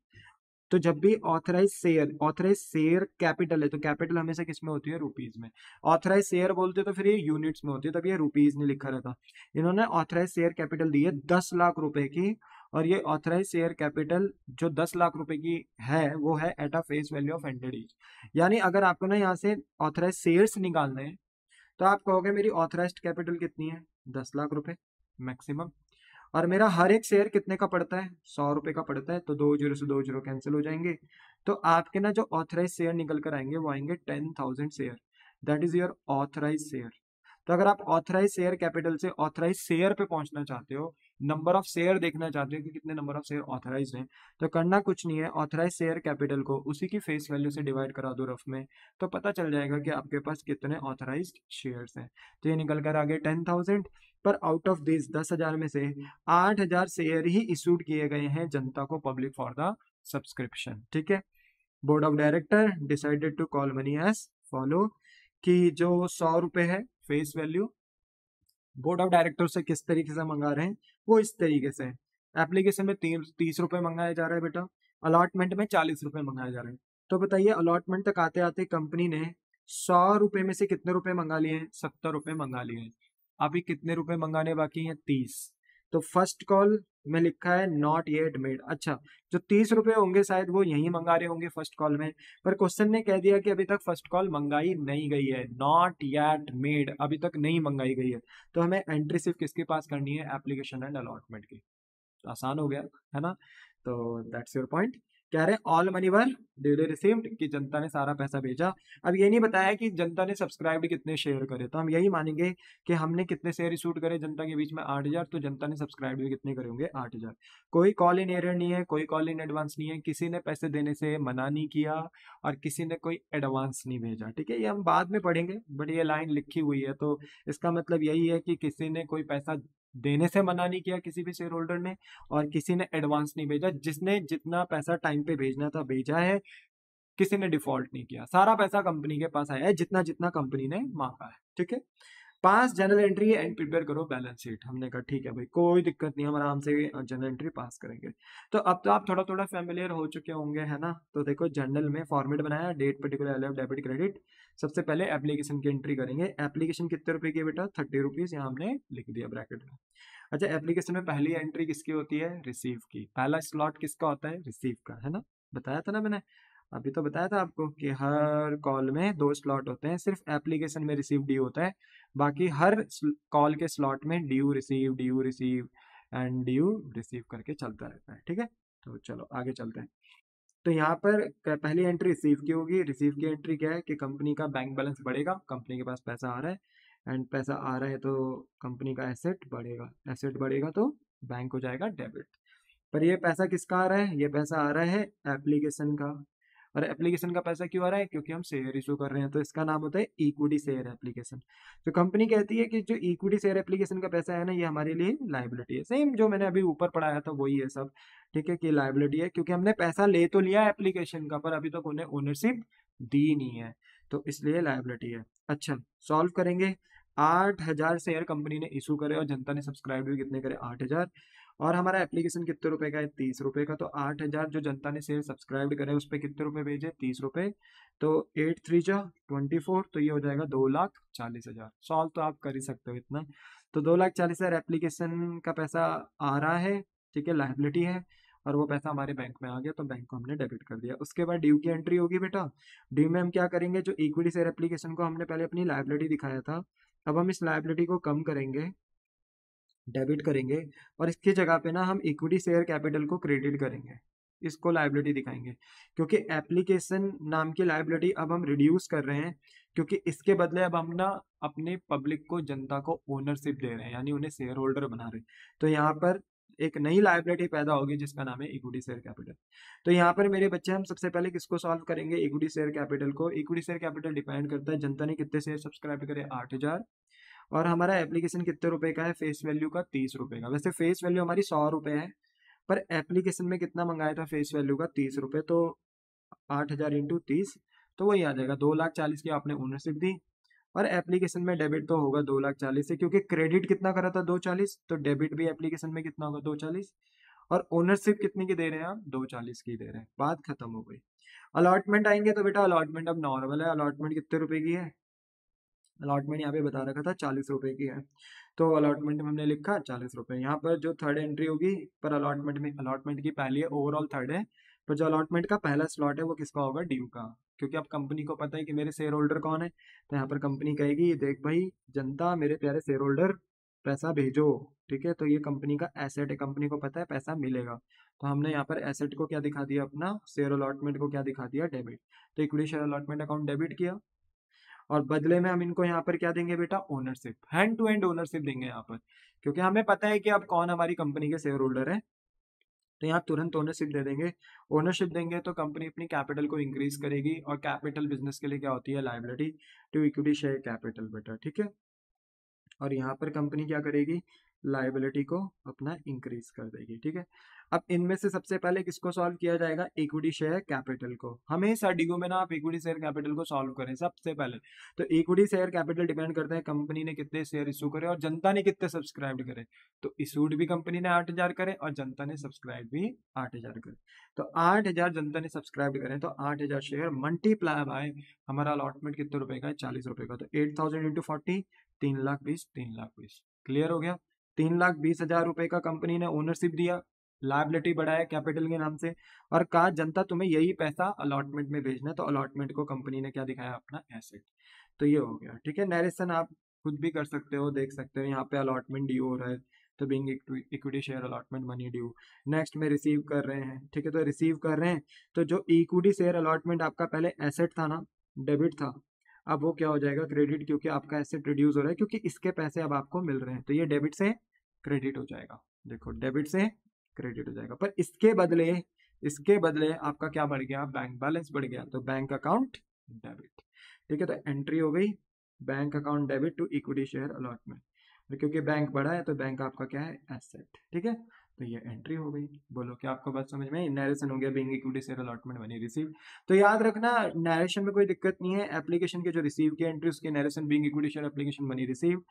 तो जब भी ऑथराइज शेयर कैपिटल है, तो कैपिटल हमेशा किस में होती है, रुपीज में। ऑथराइज शेयर बोलते तो फिर ये यूनिट्स में होती है, तब ये रुपीज में लिखा रहता। इन्होंने ऑथराइज शेयर कैपिटल दी है 10 लाख रुपए की, और ये ऑथराइज शेयर कैपिटल जो 10 लाख रुपए की है वो है at a face value of 100 each. यानी अगर आपको ना यहाँ से ऑथराइज शेयर्स निकालने हैं, तो आप कहोगे मेरी ऑथराइज्ड कैपिटल कितनी है, 10 लाख रुपए मैक्सिमम, और मेरा हर एक शेयर कितने का पड़ता है, 100 रुपए का पड़ता है, तो 2 जीरो से 2 जीरो कैंसिल हो जाएंगे। तो आपके ना जो ऑथराइज शेयर निकल कर आएंगे वो आएंगे 10,000 share, that is your authorise share. तो अगर आप ऑथराइज शेयर कैपिटल से ऑथराइज शेयर पे पहुंचना चाहते हो, नंबर ऑफ शेयर देखना चाहते हो कि कितने नंबर ऑफ शेयर ऑथराइज हैं, तो करना कुछ नहीं है, ऑथराइज शेयर कैपिटल को उसी की फेस वैल्यू से डिवाइड करा दो रफ में, तो पता चल जाएगा कि आपके पास कितने ऑथराइज्ड शेयर्स हैं। तो ये निकल कर आगे 10,000, पर आउट ऑफ दिस 10,000 में से 8,000 शेयर ही इशूड किए गए हैं जनता को पब्लिक फॉर द सब्सक्रिप्शन, ठीक है। Board of director decided to call money as follow, कि जो 100 रुपए है face value, board of director से किस तरीके से मंगा रहे हैं, वो इस तरीके से। एप्लीकेशन में 30 रुपए मंगाया जा रहा है बेटा, अलॉटमेंट में 40 रुपए मंगाया जा रहा है। तो बताइए अलॉटमेंट तक आते आते कंपनी ने 100 रुपए में से कितने रुपए मंगा लिए हैं, 70 रुपए मंगा लिए हैं। अभी कितने रुपए मंगाने बाकी हैं, 30। तो फर्स्ट कॉल में लिखा है नॉट येट मेड। अच्छा, जो 30 रुपए होंगे शायद वो यही मंगा रहे होंगे फर्स्ट कॉल में, पर क्वेश्चन ने कह दिया कि अभी तक फर्स्ट कॉल मंगाई नहीं गई है, नॉट येट मेड, अभी तक नहीं मंगाई गई है। तो हमें एंट्री सिर्फ किसके पास करनी है, एप्लीकेशन एंड अलॉटमेंट की। तो आसान हो गया है ना। तो दैट्स योर पॉइंट। कह रहे all money were duly received, कि जनता ने सारा पैसा भेजा। अब ये नहीं बताया कि जनता ने सब्सक्राइब कितने शेयर करे, तो हम यही मानेंगे कि हमने कितने शेयर इशूड करे जनता के बीच में, 8,000, तो जनता ने सब्सक्राइब भी कितने करे होंगे, 8,000। कोई कॉल इन एरर नहीं है, कोई कॉल इन एडवांस नहीं है, किसी ने पैसे देने से मना नहीं किया और किसी ने कोई एडवांस नहीं भेजा, ठीक है। ये हम बाद में पढ़ेंगे, बट ये लाइन लिखी हुई है, तो इसका मतलब यही है कि किसी ने कोई पैसा देने से मना नहीं किया किसी भी शेयर होल्डर ने, और किसी ने एडवांस नहीं भेजा, जिसने जितना पैसा टाइम पे भेजना था भेजा है, किसी ने डिफॉल्ट नहीं किया, सारा पैसा कंपनी के पास आया है जितना जितना कंपनी ने मांगा है, ठीक है। पास जनरल एंट्री एंड प्रिपेयर करो बैलेंस शीट। हमने कहा ठीक है भाई, कोई दिक्कत नहीं, हम आराम से जनरल एंट्री पास करेंगे। तो अब तो आप थोड़ा थोड़ा फेमिलियर हो चुके होंगे, है ना। तो देखो जनरल में फॉर्मेट बनाया, date particular LF debit credit. सबसे पहले एप्लीकेशन की एंट्री करेंगे। एप्लीकेशन कितने रुपए की है बेटा, 30 रुपीज, यहाँ हमने लिख दिया ब्रैकेट में। अच्छा, एप्लीकेशन में पहली एंट्री किसकी होती है, रिसीव की। पहला स्लॉट किसका होता है, रिसीव का, है ना। बताया था ना मैंने, अभी तो बताया था आपको कि हर कॉल में 2 स्लॉट होते हैं, सिर्फ एप्लीकेशन में रिसीव ड्यू होता है, बाकी हर कॉल के स्लॉट में due receive and due receive करके चलता रहता है, ठीक है। तो चलो आगे चलते हैं। तो यहाँ पर पहली एंट्री रिसीव की होगी। रिसीव की एंट्री क्या है कि कंपनी का बैंक बैलेंस बढ़ेगा, कंपनी के पास पैसा आ रहा है, एंड पैसा आ रहा है तो कंपनी का एसेट बढ़ेगा, एसेट बढ़ेगा तो बैंक हो जाएगा डेबिट। पर ये पैसा किसका आ रहा है, ये पैसा आ रहा है एप्लीकेशन का। और एप्लीकेशन का पैसा क्यों आ रहा है? क्योंकि हम शेयर इशू कर रहे हैं, तो इसका नाम होता है इक्विटी शेयर एप्लीकेशन। तो कंपनी कहती है कि जो इक्विटी शेयर एप्लीकेशन का पैसा है ना, ये हमारे लिए लाइबिलिटी है। सेम जो मैंने अभी ऊपर पढ़ाया था वही है सब, ठीक है, कि लाइबिलिटी है क्योंकि हमने पैसा ले तो लिया एप्लीकेशन का, पर अभी तक उन्हें ओनरशिप दी नहीं है, तो इसलिए लाइबिलिटी है। अच्छा, सॉल्व करेंगे। 8,000 शेयर कंपनी ने इशू करे और जनता ने सब्सक्राइब भी कितने करे? 8,000। और हमारा एप्लीकेशन कितने रुपए का है? 30 रुपए का। तो 8,000 जो जनता ने शेयर सब्सक्राइब करे उस पर कितने रुपए भेजे? 30 रुपए। तो 8 3 जा 24, तो ये हो जाएगा 2,40,000। सॉल्व तो आप कर ही सकते हो इतना। तो 2,40,000 एप्लीकेशन का पैसा आ रहा है, ठीक है, लाइबिलिटी है, और वो पैसा हमारे बैंक में आ गया, तो बैंक को हमने डेबिट कर दिया। उसके बाद ड्यू की एंट्री होगी बेटा। ड्यू में हम क्या करेंगे? जो इक्विटी शेयर एप्लीकेशन को हमने पहले अपनी लाइबिलिटी दिखाया था, अब हम इस लाइबिलिटी को कम करेंगे, डेबिट करेंगे, और इसकी जगह पे ना हम इक्विटी शेयर कैपिटल को क्रेडिट करेंगे, इसको लाइबिलिटी दिखाएंगे, क्योंकि एप्लीकेशन नाम की लाइबिलिटी अब हम रिड्यूस कर रहे हैं, क्योंकि इसके बदले अब हम ना अपने पब्लिक को, जनता को ओनरशिप दे रहे हैं, यानी उन्हें शेयर होल्डर बना रहे हैं। तो यहाँ पर एक नई लाइबिलिटी पैदा होगी जिसका नाम है इक्विटी शेयर कैपिटल। तो यहाँ पर मेरे बच्चे हम सबसे पहले किसको सॉल्व करेंगे? इक्विटी शेयर कैपिटल को। इक्विटी शेयर कैपिटल डिपेंड करता है जनता ने कितने शेयर सब्सक्राइब करे, 8,000, और हमारा एप्लीकेशन कितने रुपए का है? फेस वैल्यू का 30 रुपए का। वैसे फेस वैल्यू हमारी 100 रुपए है, पर एप्लीकेशन में कितना मंगाया था फेस वैल्यू का? 30 रुपए। तो 8,000 इंटू 30, तो वही आ जाएगा 2,40,000 की आपने ओनरशिप दी, और एप्लीकेशन में डेबिट तो होगा 2,40,000 से, क्योंकि क्रेडिट कितना करा था? 240, तो डेबिट भी एप्लीकेशन में कितना होगा? 240, और ओनरशिप कितनी की दे रहे हैं आप? 240 की दे रहे हैं। बात खत्म हो गई। अलॉटमेंट आएंगे तो बेटा अलॉटमेंट अब नॉर्मल है। अलॉटमेंट कितने रुपए की है? अलॉटमेंट यहाँ पे बता रखा था 40 रुपए की है, तो अलॉटमेंट में हमने लिखा 40 रुपए। यहाँ पर जो थर्ड एंट्री होगी, पर अलॉटमेंट में, अलॉटमेंट की पहली है, ओवरऑल थर्ड है, पर जो अलॉटमेंट का पहला स्लॉट है वो किसका होगा? ड्यू का, क्योंकि अब कंपनी को पता है कि मेरे शेयर होल्डर कौन है। तो यहाँ पर कंपनी कहेगी, देख भाई जनता, मेरे प्यारे शेयर होल्डर, पैसा भेजो, ठीक है। तो ये कंपनी का एसेट है, कंपनी को पता है पैसा मिलेगा, तो हमने यहाँ पर एसेट को क्या दिखा दिया? अपना शेयर अलॉटमेंट को क्या दिखा दिया? डेबिट। तो equity share allotment account debit किया, और बदले में हम इनको यहाँ पर क्या देंगे बेटा? Ownership, hand to hand ownership देंगे यहाँ पर, क्योंकि हमें पता है कि अब कौन हमारी कंपनी के शेयर होल्डर है, तो यहाँ तुरंत ओनरशिप दे देंगे। ओनरशिप देंगे तो कंपनी अपनी कैपिटल को इंक्रीज करेगी, और कैपिटल बिजनेस के लिए क्या होती है? Liability to equity share capital बेटा, ठीक है। और यहाँ पर कंपनी क्या करेगी? लाइबिलिटी को अपना इंक्रीज कर देगी, ठीक है। अब इनमें से सबसे पहले किसको सॉल्व किया जाएगा? इक्विटी शेयर कैपिटल को। हमेशा डीओ में ना आप इक्विटी शेयर कैपिटल को सॉल्व करें सबसे पहले। तो इक्विटी शेयर कैपिटल डिपेंड करता है कंपनी ने कितने शेयर इशू करे और जनता ने कितने सब्सक्राइब करे। तो इशूड भी कंपनी ने 8,000 करे और जनता ने सब्सक्राइब भी 8,000 करे। तो 8,000 जनता ने सब्सक्राइब करें तो 8,000 शेयर मल्टीप्लाई बाय हमारा अलॉटमेंट कितने रुपए का है? 40 रुपए का। तो 8,000 इंटू 40, 3,20,000, 3,20,000। क्लियर हो गया? 3,20,000 रुपए का कंपनी ने ओनरशिप दिया, लाइबिलिटी बढ़ाया कैपिटल के नाम से, और कहा जनता तुम्हें यही पैसा अलॉटमेंट में भेजना है। तो अलॉटमेंट को कंपनी ने क्या दिखाया? अपना एसेट। तो ये हो गया, ठीक है। नरेशन आप खुद भी कर सकते हो, देख सकते हो यहाँ पे अलॉटमेंट ड्यू हो रहा है, तो being equity share allotment money due. Next में रिसीव कर रहे हैं, ठीक है, तो रिसीव कर रहे हैं, तो जो इक्विटी शेयर अलॉटमेंट आपका पहले एसेट था ना, डेबिट था, अब वो क्या हो जाएगा? क्रेडिट, क्योंकि आपका एसेट रिड्यूस हो रहा है, क्योंकि इसके पैसे अब आपको मिल रहे हैं, तो ये डेबिट से क्रेडिट हो जाएगा। देखो डेबिट से क्रेडिट हो जाएगा, पर इसके बदले आपका क्या बढ़ गया? बैंक बैलेंस बढ़ गया, तो बैंक अकाउंट डेबिट, ठीक है। तो एंट्री हो गई bank account debit to equity share allotment, क्योंकि बैंक बढ़ा है तो बैंक आपका क्या है? एसेट, ठीक है। तो ये एंट्री हो गई। बोलो क्या आपको बात समझ में? नरेशन हो गया being equity share allotment money receive. तो याद रखना नरेशन में कोई दिक्कत नहीं है, एप्लीकेशन के जो रिसीव की एंट्री उसकी narration being equity share application money receive,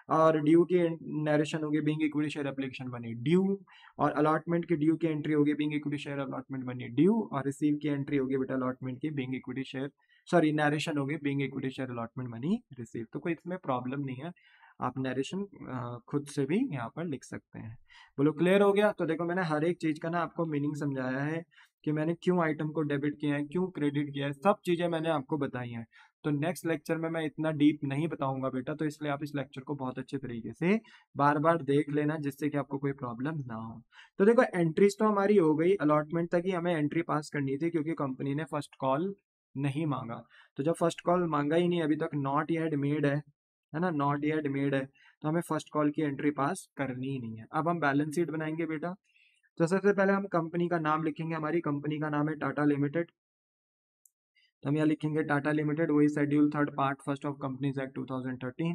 और ड्यू की नरेशन होगी being equity share application money due, और अलॉटमेंट की ड्यू की एंट्री होगी being equity share allotment money due, और रिसीव की एंट्री होगी बेटा अलॉटमेंट की being equity share, sorry narration होगी being equity share allotment money receive. तो कोई इसमें प्रॉब्लम नहीं है, आप नरेशन खुद से भी यहाँ पर लिख सकते हैं। बोलो क्लियर हो गया? तो देखो मैंने हर एक चीज का ना आपको मीनिंग समझाया है, कि मैंने क्यों आइटम को डेबिट किया है, क्यों क्रेडिट किया है, सब चीजें मैंने आपको बताई हैं। तो नेक्स्ट लेक्चर में मैं इतना डीप नहीं बताऊंगा बेटा, तो इसलिए आप इस लेक्चर को बहुत अच्छे तरीके से बार बार देख लेना, जिससे कि आपको कोई प्रॉब्लम ना हो। तो देखो एंट्रीज तो हमारी हो गई, अलॉटमेंट तक ही हमें एंट्री पास करनी थी, क्योंकि कंपनी ने फर्स्ट कॉल नहीं मांगा। तो जब फर्स्ट कॉल मांगा ही नहीं अभी तक, नॉट येट मेड है ना, नॉट येट मेड है, तो हमें फर्स्ट कॉल की एंट्री पास करनी ही नहीं है। अब हम बैलेंस शीट बनाएंगे बेटा। तो सबसे पहले हम कंपनी का नाम लिखेंगे, हमारी कंपनी का नाम है टाटा लिमिटेड, तो हम यहाँ लिखेंगे टाटा लिमिटेड, वही schedule 3 part 1 of companies act 2013,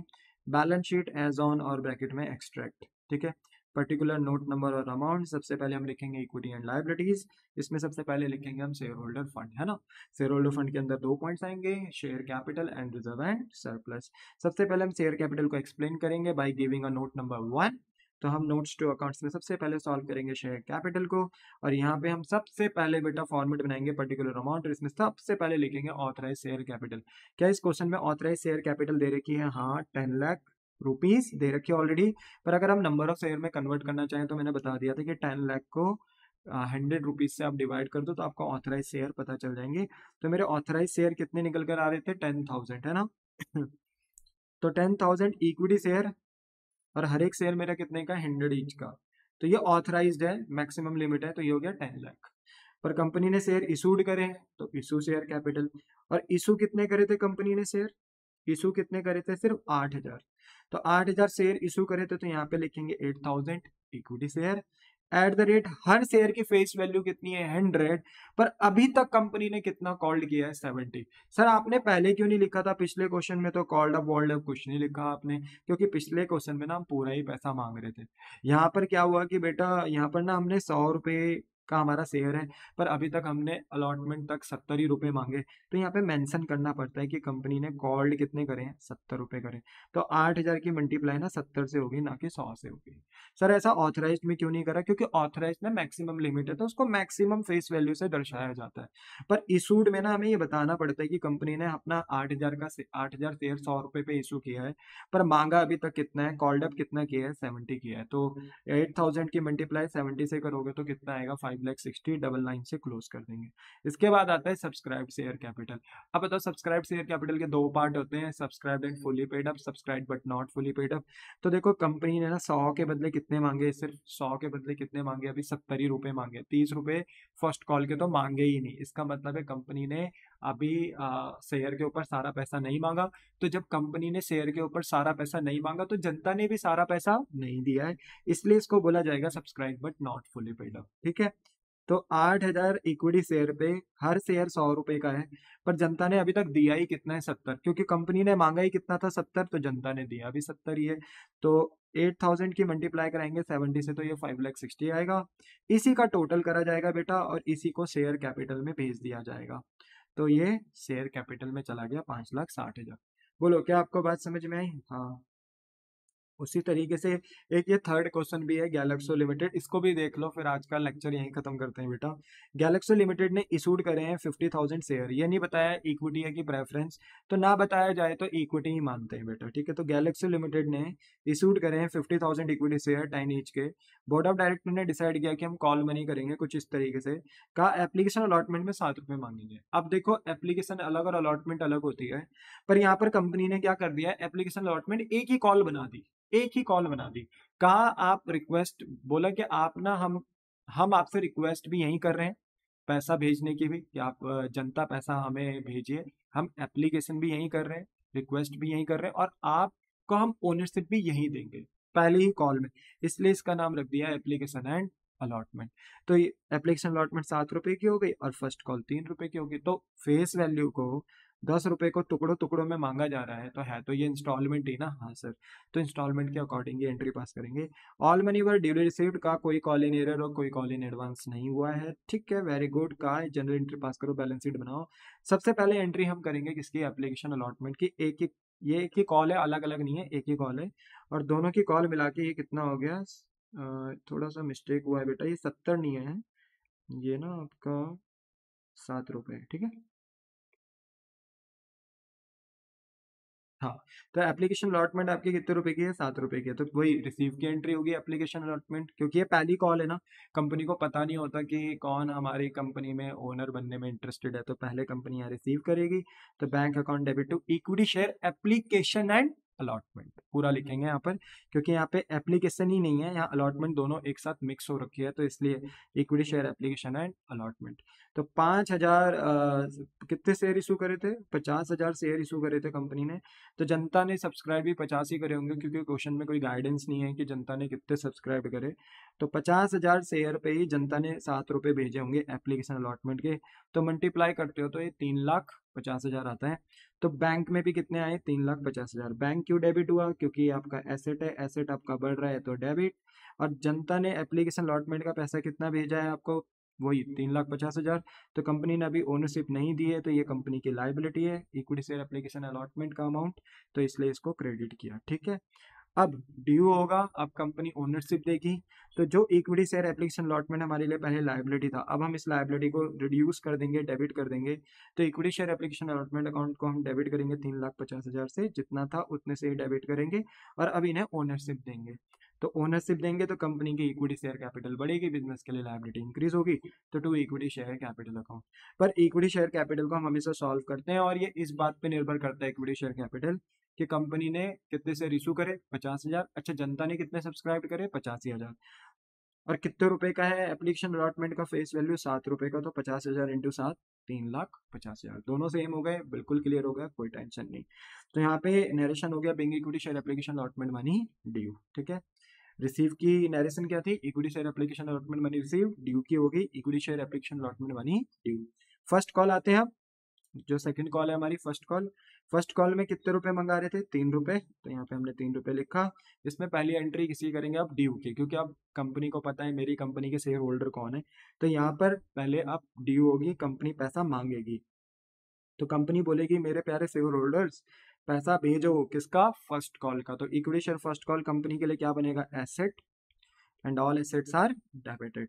balance sheet as on और ब्रैकेट में एक्सट्रैक्ट, ठीक है। पर्टिकुलर नोट नंबर और अमाउंट, सबसे पहले हम लिखेंगे इक्विटी एंड लायबिलिटीज, इसमें सबसे पहले लिखेंगे हम शेयर होल्डर फंड, है ना। शेयर होल्डर फंड के अंदर 2 पॉइंट्स आएंगे, share capital and reserve and surplus. सबसे पहले हम शेयर कैपिटल को एक्सप्लेन करेंगे by giving a note number 1। तो हम नोट्स टू अकाउंट्स में सबसे पहले सॉल्व करेंगे शेयर कैपिटल को, और यहाँ पे हम सबसे पहले बेटा फॉर्मेट बनाएंगे पर्टिकुलर अमाउंट, और इसमें सबसे पहले लिखेंगे ऑथराइज शेयर कैपिटल। क्या इस क्वेश्चन में ऑथराइज शेयर कैपिटल दे रखी है? हाँ, 10 लाख रुपीज दे रखी है ऑलरेडी। पर अगर हम नंबर ऑफ शेयर में कन्वर्ट करना चाहें तो मैंने बता दिया था कि 10 लाख को 100 रुपीज से आप डिवाइड कर दो तो आपको ऑथराइज शेयर पता चल जाएंगे। तो मेरे ऑथराइज शेयर कितने निकल कर आ रहे थे? 10,000, है ना। तो 10,000 इक्विटी शेयर, और हर एक शेयर मेरा कितने का? 100 ईच का। तो ये ऑथराइज्ड है, मैक्सिमम लिमिट है, तो ये हो गया 10 लाख। पर कंपनी ने शेयर इशूड करे हैं तो इशू शेयर कैपिटल। और इशू कितने करे थे कंपनी ने शेयर? इशू कितने करे थे? सिर्फ 8,000। तो 8,000 शेयर इशू करे थे, तो यहाँ पे लिखेंगे 8,000 equity share at the rate, her share की फेस वैल्यू कितनी है? 100। पर अभी तक कंपनी ने कितना कॉल्ड किया है? 70। सर आपने पहले क्यों नहीं लिखा था? पिछले क्वेश्चन में तो कॉल्ड अप वॉल्ड अप कुछ नहीं लिखा आपने, क्योंकि पिछले क्वेश्चन में ना हम पूरा ही पैसा मांग रहे थे। यहाँ पर क्या हुआ कि बेटा यहाँ पर ना हमने 100 रुपये का हमारा शेयर है, पर अभी तक हमने अलॉटमेंट तक 70 ही रुपये मांगे। तो यहाँ पे मेंशन करना पड़ता है कि कंपनी ने कॉल्ड कितने करे हैं? 70 रुपये करे। तो 8,000 की मल्टीप्लाई ना 70 से होगी, ना कि 100 से होगी। सर ऐसा ऑथराइज में क्यों नहीं करा? क्योंकि ऑथराइज में मैक्सिमम लिमिट है, तो उसको मैक्सिमम फेस वैल्यू से दर्शाया जाता है। पर इशूड में ना हमें ये बताना पड़ता है कि कंपनी ने अपना 8,000 शेयर 100 रुपये पे इशू किया है, पर मांगा अभी तक कितना है? कॉल्ड अप कितना किया है? 70 किया है। तो 8,000 की मल्टीप्लाई 70 से करोगे तो कितना आएगा? 5,60,999 से क्लोज कर देंगे। इसके बाद आता है सब्सक्राइब शेयर कैपिटल। अब बताओ, सब्सक्राइब शेयर कैपिटल के 2 पार्ट होते हैं, subscribe and fully paid up, subscribe but not fully paid up. तो देखो कंपनी ने ना 100 के बदले कितने मांगे? सिर्फ 100 के बदले कितने मांगे? अभी 70 ही रुपए मांगे, 30 रुपए फर्स्ट कॉल के तो मांगे ही नहीं। इसका मतलब है कंपनी ने अभी शेयर के ऊपर सारा पैसा नहीं मांगा। तो जब कंपनी ने शेयर के ऊपर सारा पैसा नहीं मांगा तो जनता ने भी सारा पैसा नहीं दिया है, इसलिए इसको बोला जाएगा subscribe but not fully paid up, ठीक है। तो 8,000 इक्विटी शेयर पे हर शेयर 100 रुपए का है, पर जनता ने अभी तक दिया ही कितना है? 70, क्योंकि कंपनी ने मांगा ही कितना था? 70, तो जनता ने दिया भी 70 ही है। तो 8,000 की मल्टीप्लाई कराएंगे 70 से तो ये 5,60,000 आएगा। इसी का टोटल करा जाएगा बेटा, और इसी को शेयर कैपिटल में भेज दिया जाएगा। तो ये शेयर कैपिटल में चला गया 5,60,000। बोलो क्या आपको बात समझ में आई? हाँ। उसी तरीके से एक ये थर्ड क्वेश्चन भी है गैलेक्सो लिमिटेड, इसको भी देख लो, फिर आज का लेक्चर यहीं खत्म करते हैं बेटा। गैलेक्सो लिमिटेड ने इशूड करे हैं 50,000 शेयर, ये नहीं बताया इक्विटी है कि प्रेफरेंस, तो ना बताया जाए तो इक्विटी ही मानते हैं बेटा, ठीक है। तो गैलेक्सो लिमिटेड ने इशूड करे हैं 50,000 इक्विटी शेयर 10 ईच के। बोर्ड ऑफ डायरेक्टर ने डिसाइड किया कि हम कॉल मनी करेंगे कुछ इस तरीके से, कहा एप्लीकेशन अलॉटमेंट में 7 रुपये मांगेंगे। अब देखो एप्लीकेशन अलग और अलॉटमेंट अलग होती है, पर यहाँ पर कंपनी ने क्या कर दिया, एप्लीकेशन अलॉटमेंट एक ही कॉल बना दी, एक ही कॉल बना दी। कहा आप रिक्वेस्ट, बोला कि आप ना हम आपसे रिक्वेस्ट भी यही कर रहे हैं पैसा भेजने की भी, कि आप जनता पैसा हमें भेजिए। हम एप्लीकेशन भी यही कर रहे हैं, रिक्वेस्ट भी यही कर रहे हैं, और आपको हम ओनरशिप भी यही देंगे पहले ही कॉल में। इसलिए इसका नाम रख दिया एप्लीकेशन एंड अलॉटमेंट। तो ये एप्लीकेशन अलॉटमेंट 7 रुपए की हो गई और फर्स्ट कॉल 3 रुपए की होगी। तो फेस वैल्यू को 10 रुपए को टुकड़ों टुकड़ों में मांगा जा रहा है तो ये इंस्टॉलमेंट ही ना? हाँ सर। तो इंस्टॉलमेंट के अकॉर्डिंग ये एंट्री पास करेंगे। All money were duly received का कोई कॉल इन एरर और कोई कॉल इन एडवांस नहीं हुआ है, ठीक है, वेरी गुड। का जनरल एंट्री पास करो, बैलेंस शीट बनाओ। सबसे पहले एंट्री हम करेंगे किसकी? एप्लीकेशन अलॉटमेंट की। ये एक ही कॉल है, अलग अलग नहीं है, एक ही कॉल है, और दोनों की कॉल मिला के ये कितना हो गया? थोड़ा सा मिस्टेक हुआ है बेटा, ये 70 नहीं है, ये ना आपका 7 रुपये, ठीक है। हाँ, तो एप्लीकेशन अलॉटमेंट आपकी कितने रुपए की है? 7 रुपए की है, तो वही रिसीव की एंट्री होगी एप्लीकेशन अलॉटमेंट, क्योंकि ये पहली कॉल है ना, कंपनी को पता नहीं होता कि कौन हमारी कंपनी में ओनर बनने में इंटरेस्टेड है, तो पहले कंपनी यहाँ रिसीव करेगी। तो bank account debit to equity share application and allotment. पूरा लिखेंगे यहाँ पर, क्योंकि यहाँ पे एप्लीकेशन ही नहीं है, यहाँ अलॉटमेंट दोनों एक साथ मिक्स हो रखी है, तो इसलिए equity share application and allotment. तो 5,000 कितने शेयर इशू करे थे? 50,000 शेयर इशू करे थे कंपनी ने। तो जनता ने सब्सक्राइब भी 50 ही करे होंगे, क्योंकि क्वेश्चन में कोई गाइडेंस नहीं है कि जनता ने कितने सब्सक्राइब करे। तो 50,000 शेयर पे ही जनता ने 7 रुपये भेजे होंगे एप्लीकेशन अलॉटमेंट के। तो मल्टीप्लाई करते हो तो ये 3,50,000 आता है। तो बैंक में भी कितने आए? 3,50,000। बैंक क्यों डेबिट हुआ? क्योंकि आपका एसेट है, एसेट आपका बढ़ रहा है तो डेबिट। और जनता ने एप्लीकेशन अलॉटमेंट का पैसा कितना भेजा है आपको? वही 3,50,000। तो कंपनी ने अभी ओनरशिप नहीं दी है, तो ये कंपनी की लाइबिलिटी है, इक्विटी शेयर एप्लीकेशन अलॉटमेंट का अमाउंट, तो इसलिए इसको क्रेडिट किया। ठीक है, अब ड्यू होगा, अब कंपनी ओनरशिप देगी। तो जो इक्विटी शेयर एप्लीकेशन अलॉटमेंट हमारे लिए पहले लायबिलिटी था, अब हम इस लायबिलिटी को रिड्यूस कर देंगे, डेबिट कर देंगे। तो equity share application allotment account को हम डेबिट करेंगे 3,50,000 से, जितना था उतने से ही डेबिट करेंगे, और अब इन्हें ओनरशिप देंगे। तो ओनरशिप देंगे तो कंपनी की इक्विटी शेयर कैपिटल बढ़ेगी, बिजनेस के लिए लायबिलिटी इंक्रीज होगी, तो to equity share capital account. पर इक्विटी शेयर कैपिटल को हम हमेशा सॉल्व करते हैं, और ये इस बात पे निर्भर करता है इक्विटी शेयर कैपिटल कि कंपनी ने कितने शेयर इशू करे? 50,000। अच्छा, जनता ने कितने सब्सक्राइब करे? 85,000। और कितने रुपए का है एप्लीकेशन अलॉटमेंट का फेस वैल्यू? 7 रुपए का। तो 50,000 इंटू 7, 3,50,000। दोनों सेम हो गए, बिल्कुल क्लियर हो गया, कोई टेंशन नहीं। तो यहाँ पे नरेशन हो गया being equity share application allotment money due. ठीक है, रिसीव की नरेशन क्या थी? Equity share application allotment money receive. Due की होगी equity share application allotment money due. First call आते हैं अब, जो सेकंड कॉल है हमारी फर्स्ट कॉल। फर्स्ट कॉल में कितने रुपए मंगा रहे थे? 3 रुपए। तो यहाँ पे हमने 3 रुपए लिखा। इसमें पहली एंट्री किसी करेंगे आप? ड्यू की, क्योंकि अब कंपनी को पता है मेरी कंपनी के शेयर होल्डर कौन है। तो यहाँ पर पहले आप ड्यू होगी, कंपनी पैसा मांगेगी। तो कंपनी बोलेगी मेरे प्यारे शेयर होल्डर्स पैसा भेजो, किसका? फर्स्ट कॉल का। तो equity share first call company के लिए क्या बनेगा? Asset, and all assets are debited.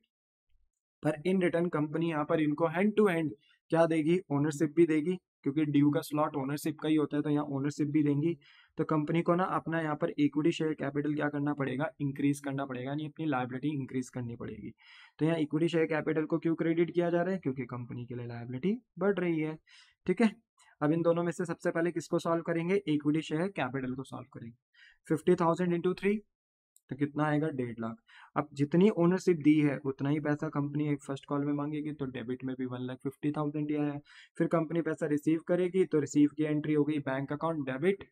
पर इन रिटर्न कंपनी यहाँ पर इनको हैंड टू हैंड क्या देगी? ओनरशिप भी देगी, क्योंकि ड्यू का स्लॉट ओनरशिप का ही होता है, तो यहाँ ओनरशिप भी देंगी। तो कंपनी को ना अपना यहाँ पर इक्विटी शेयर कैपिटल क्या करना पड़ेगा? इंक्रीज करना पड़ेगा, यानी अपनी लायबिलिटी इंक्रीज करनी पड़ेगी। तो यहाँ इक्विटी शेयर कैपिटल को क्यों क्रेडिट किया जा रहा है? क्योंकि कंपनी के लिए लायबिलिटी बढ़ रही है। ठीक है, अब इन दोनों में से सबसे पहले किसको सॉल्व करेंगे? इक्विटी शेयर कैपिटल को सॉल्व करेंगे। 50,000 इंटू 3, तो कितना आएगा? 1.5 लाख। अब जितनी ओनरशिप दी है उतना ही पैसा कंपनी एक फर्स्ट कॉल में मांगेगी, तो डेबिट में भी 1,50,000 दिया है। फिर कंपनी पैसा रिसीव करेगी, तो रिसीव की एंट्री हो गई बैंक अकाउंट डेबिट,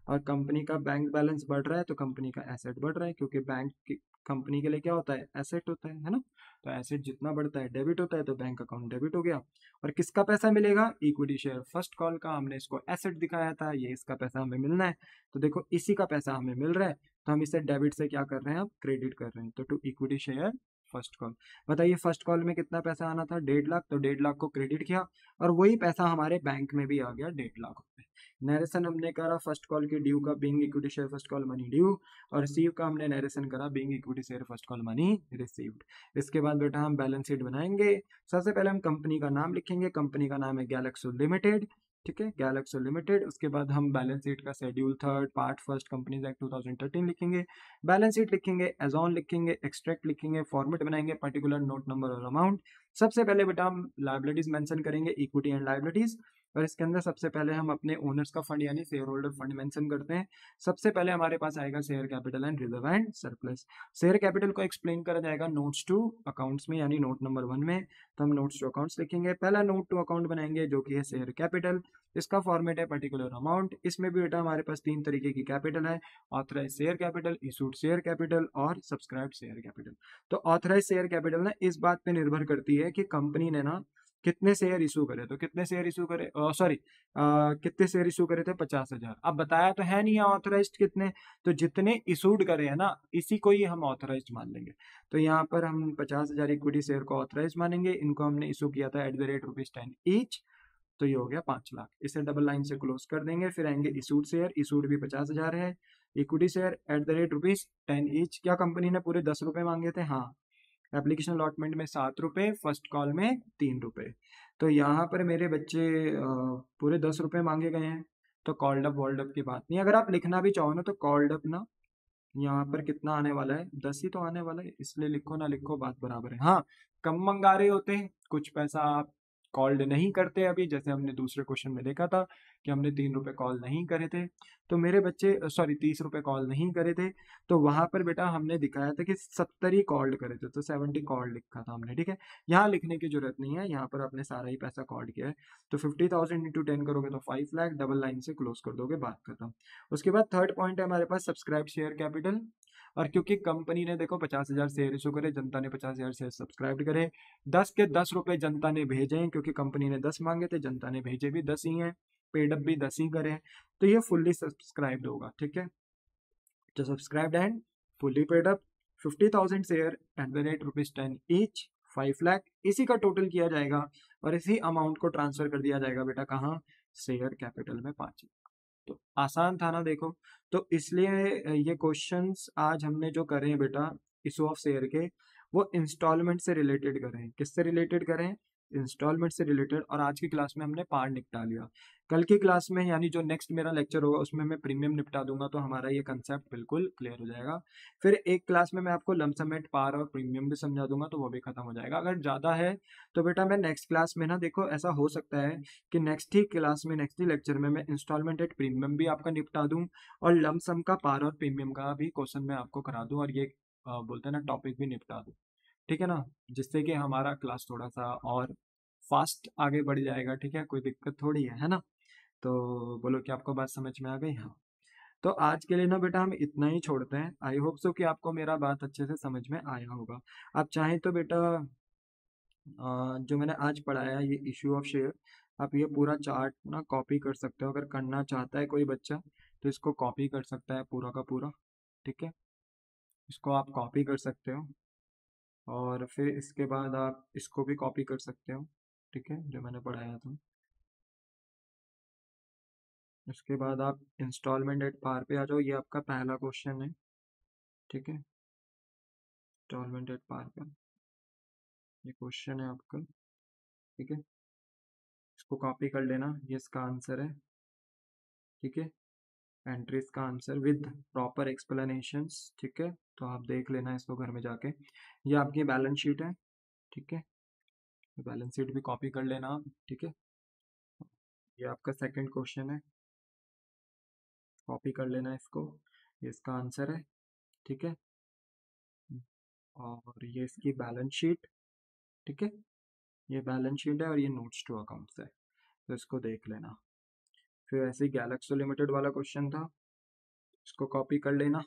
और कंपनी का बैंक बैलेंस बढ़ रहा है, तो कंपनी का एसेट बढ़ रहा है, क्योंकि बैंक कंपनी के लिए क्या होता है? एसेट होता है ना। तो एसेट जितना बढ़ता है डेबिट होता है, तो बैंक अकाउंट डेबिट हो गया। और किसका पैसा मिलेगा? इक्विटी शेयर फर्स्ट कॉल का। हमने इसको एसेट दिखाया था, ये इसका पैसा हमें मिलना है, तो देखो इसी का पैसा हमें मिल रहा है, तो हम इसे डेबिट से क्या कर रहे हैं? अब क्रेडिट कर रहे हैं। तो to equity share first call. बताइए फर्स्ट कॉल में कितना पैसा आना था? 1.5 लाख। तो 1.5 लाख को क्रेडिट किया, और वही पैसा हमारे बैंक में भी आ गया 1.5 लाख रुपए। नरेशन हमने करा फर्स्ट कॉल की ड्यू का being equity share first call money due, और रिसीव का हमने नरेशन करा being equity share first call money received. इसके बाद बेटा हम बैलेंस शीट बनाएंगे। सबसे पहले हम कंपनी का नाम लिखेंगे, कंपनी का नाम है गैलेक्सो लिमिटेड। ठीक है, गैलेक्सो लिमिटेड। उसके बाद हम बैलेंस शीट का schedule third part first companies act 2013 लिखेंगे। बैलेंस शीट लिखेंगे, एजॉन लिखेंगे, एक्सट्रैक्ट लिखेंगे, फॉर्मेट बनाएंगे, पर्टिकुलर नोट नंबर और अमाउंट। सबसे पहले बेटा हम लायबिलिटीज मेंशन करेंगे, इक्विटी एंड लायबिलिटीज, और इसके अंदर सबसे पहले हम अपने ओनर्स का फंड यानी शेयर होल्डर फंड मेंशन करते हैं। सबसे पहले हमारे पास आएगा share capital and reserve and surplus. Share capital को एक्सप्लेन करा जाएगा नोट्स टू अकाउंट्स में, यानी नोट नंबर 1 में। तो हम नोट्स टू अकाउंट्स लिखेंगे, पहला नोट टू अकाउंट बनाएंगे जो कि है शेयर कैपिटल। इसका फॉर्मेट है पर्टिकुलर अमाउंट। इसमें भी बेटा हमारे पास 3 तरीके की कैपिटल है, authorise share capital, issued share capital और सब्सक्राइब शेयर कैपिटल। तो ऑथराइज शेयर कैपिटल ना इस बात पे निर्भर करती है कि कंपनी ने ना कितने शेयर इशू करे। तो कितने शेयर इशू करे, सॉरी कितने शेयर इशू करे थे? 50,000। अब बताया तो है नहीं ऑथराइज कितने, तो जितने इशूड करे हैं ना इसी को ही हम ऑथराइज मान लेंगे। तो यहाँ पर हम 50,000 इक्विटी शेयर को ऑथराइज मानेंगे। इनको हमने इशू किया था @10 ईच, तो ये हो गया 5 लाख। इसे डबल लाइन से क्लोज कर देंगे। फिर आएंगे इशूड शेयर, इशूड भी 50,000 है। Equity share @10 each. क्या कंपनी ने पूरे 10 रुपए मांगे थे? हाँ। एप्लीकेशन अलॉटमेंट में 7 रुपए, फर्स्ट कॉल में 3 रुपए। तो यहाँ पर मेरे बच्चे पूरे 10 रुपए मांगे गए हैं, तो कॉल्ड अप वॉल्ड अप की बात नहीं। अगर आप लिखना भी चाहो ना तो कॉल्ड अप ना यहाँ पर कितना आने वाला है? 10 ही तो आने वाला है, इसलिए लिखो ना लिखो बात बराबर है। हाँ, कम मंगा रहे होते हैं कुछ पैसा आप कॉल्ड नहीं करते अभी, जैसे हमने दूसरे क्वेश्चन में देखा था कि हमने 3 रुपए कॉल नहीं करे थे, तो मेरे बच्चे सॉरी 30 रुपए कॉल नहीं करे थे, तो वहां पर बेटा हमने दिखाया था कि 70 ही कॉल्ड करे थे, तो 70 कॉल्ड लिखा था हमने, ठीक है। यहाँ लिखने की जरूरत नहीं है, यहाँ पर आपने सारा ही पैसा कॉल्ड किया है। तो 50,000 इंटू 10 करोगे तो 5 लाख, डबल लाइन से क्लोज कर दोगे, बात खत्म। उसके बाद थर्ड पॉइंट है हमारे पास सब्सक्राइब शेयर कैपिटल। और क्योंकि कंपनी ने देखो 50,000 शेयर इशू करे, जनता ने 50,000 शेयर सब्सक्राइब करे, 10 के 10 रुपए जनता ने भेजे हैं, क्योंकि कंपनी ने 10 मांगे थे, जनता ने भेजे भी 10 ही हैं, पेड अप भी 10 ही करे, तो ये फुल्ली सब्सक्राइब्ड होगा, ठीक है। तो subscribed and fully paid up 50,000 share at the rate ₹10 each, 5 lakh, इसी का टोटल किया जाएगा और इसी अमाउंट को ट्रांसफर कर दिया जाएगा बेटा कहाँ, शेयर कैपिटल में 5 लाख। तो आसान था ना देखो। तो इसलिए ये क्वेश्चंस आज हमने जो करे हैं बेटा इशू ऑफ शेयर के, वो इंस्टॉलमेंट से रिलेटेड करे हैं। किससे रिलेटेड करे हैं, इंस्टॉलमेंट से रिलेटेड। और आज की क्लास में हमने पार्ट निपटा लिया, कल की क्लास में यानी जो नेक्स्ट मेरा लेक्चर होगा उसमें मैं प्रीमियम निपटा दूंगा, तो हमारा ये कंसेप्ट बिल्कुल क्लियर हो जाएगा। फिर एक क्लास में मैं आपको लमसम एट पार और प्रीमियम भी समझा दूंगा, तो वो भी खत्म हो जाएगा। अगर ज़्यादा है तो बेटा मैं नेक्स्ट क्लास में ना, देखो ऐसा हो सकता है कि नेक्स्ट ही क्लास में, नेक्स्ट ही लेक्चर में मैं इंस्टॉलमेंट एट प्रीमियम भी आपका निपटा दूं और लमसम का पार और प्रीमियम का भी क्वेश्चन मैं आपको करा दूं, और ये बोलते हैं ना टॉपिक भी निपटा दूं, ठीक है ना, जिससे कि हमारा क्लास थोड़ा सा और फास्ट आगे बढ़ जाएगा, ठीक है। कोई दिक्कत थोड़ी है ना। तो बोलो कि आपको बात समझ में आ गई, हाँ। तो आज के लिए ना बेटा हम इतना ही छोड़ते हैं। आई होप सो कि आपको मेरा बात अच्छे से समझ में आया होगा। आप चाहें तो बेटा जो मैंने आज पढ़ाया ये इश्यू ऑफ शेयर, आप ये पूरा चार्ट ना कॉपी कर सकते हो, अगर करना चाहता है कोई बच्चा तो इसको कॉपी कर सकता है पूरा का पूरा, ठीक है। इसको आप कॉपी कर सकते हो और फिर इसके बाद आप इसको भी कॉपी कर सकते हो, ठीक है, जो मैंने पढ़ाया था। उसके बाद आप इंस्टॉलमेंट एट पार पे आ जाओ, ये आपका पहला क्वेश्चन है, ठीक है। इंस्टॉलमेंट एट पार का ये क्वेश्चन है आपका, ठीक है। इसको कॉपी कर लेना, ये इसका आंसर है, ठीक है। एंट्रीज का आंसर विद प्रॉपर एक्सप्लेनेशंस, ठीक है। तो आप देख लेना इसको घर में जाके। ये आपकी बैलेंस शीट है, ठीक है। बैलेंस शीट भी कॉपी कर लेना आप, ठीक है। ये आपका सेकंड क्वेश्चन है, कॉपी कर लेना इसको, ये इसका आंसर है, ठीक है। और ये इसकी बैलेंस शीट, ठीक है। ये बैलेंस शीट है और ये नोट्स टू अकाउंट्स है, तो इसको देख लेना। फिर ऐसे ही गैलेक्सो लिमिटेड वाला क्वेश्चन था, इसको कॉपी कर लेना,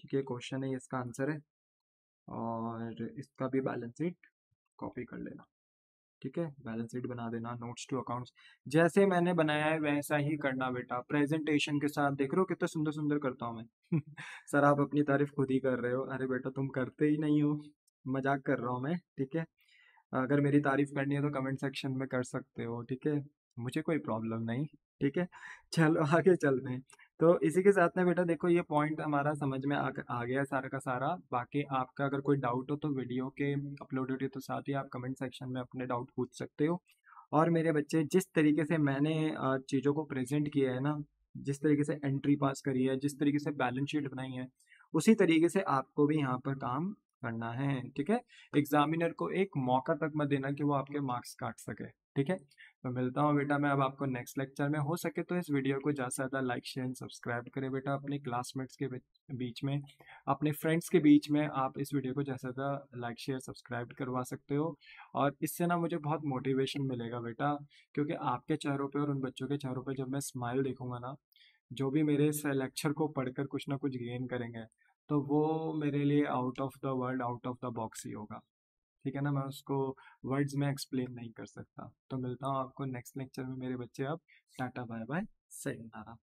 ठीक है। क्वेश्चन है, ये इसका आंसर है और इसका भी बैलेंस शीट कॉपी कर लेना, ठीक है। बैलेंस शीट बना देना, नोट्स टू अकाउंट्स जैसे मैंने बनाया है वैसा ही करना बेटा, प्रेजेंटेशन के साथ। देख रहे हो कितना सुंदर सुंदर करता हूँ मैं सर आप अपनी तारीफ खुद ही कर रहे हो, अरे बेटा तुम करते ही नहीं हो, मजाक कर रहा हूँ मैं, ठीक है। अगर मेरी तारीफ करनी है तो कमेंट सेक्शन में कर सकते हो, ठीक है, मुझे कोई प्रॉब्लम नहीं, ठीक है। चलो आगे चलते हैं। तो इसी के साथ में बेटा देखो ये पॉइंट हमारा समझ में आ गया सारा का सारा। बाकी आपका अगर कोई डाउट हो तो वीडियो के अपलोड होते तो साथ ही आप कमेंट सेक्शन में अपने डाउट पूछ सकते हो। और मेरे बच्चे जिस तरीके से मैंने चीज़ों को प्रेजेंट किया है ना, जिस तरीके से एंट्री पास करी है, जिस तरीके से बैलेंस शीट बनाई है, उसी तरीके से आपको भी यहाँ पर काम करना है, ठीक है। एग्जामिनर को एक मौका तक मत देना कि वो आपके मार्क्स काट सके, ठीक है। तो मिलता हूँ बेटा मैं अब आपको नेक्स्ट लेक्चर में। हो सके तो इस वीडियो को ज़्यादा से ज़्यादा लाइक शेयर सब्सक्राइब करें बेटा, अपने क्लासमेट्स के बीच में, अपने फ्रेंड्स के बीच में आप इस वीडियो को ज़्यादा से ज़्यादा लाइक शेयर सब्सक्राइब करवा सकते हो। और इससे ना मुझे बहुत मोटिवेशन मिलेगा बेटा, क्योंकि आपके चेहरों पे और उन बच्चों के चेहरों पे जब मैं स्माइल देखूंगा ना, जो भी मेरे इस लेक्चर को पढ़कर कुछ ना कुछ गेन करेंगे, तो वो मेरे लिए out of the world, out of the box ही होगा, ठीक है ना। मैं उसको वर्ड्स में एक्सप्लेन नहीं कर सकता। तो मिलता हूँ आपको नेक्स्ट लेक्चर में मेरे बच्चे। अब टाटा बाय बाय, sayonara।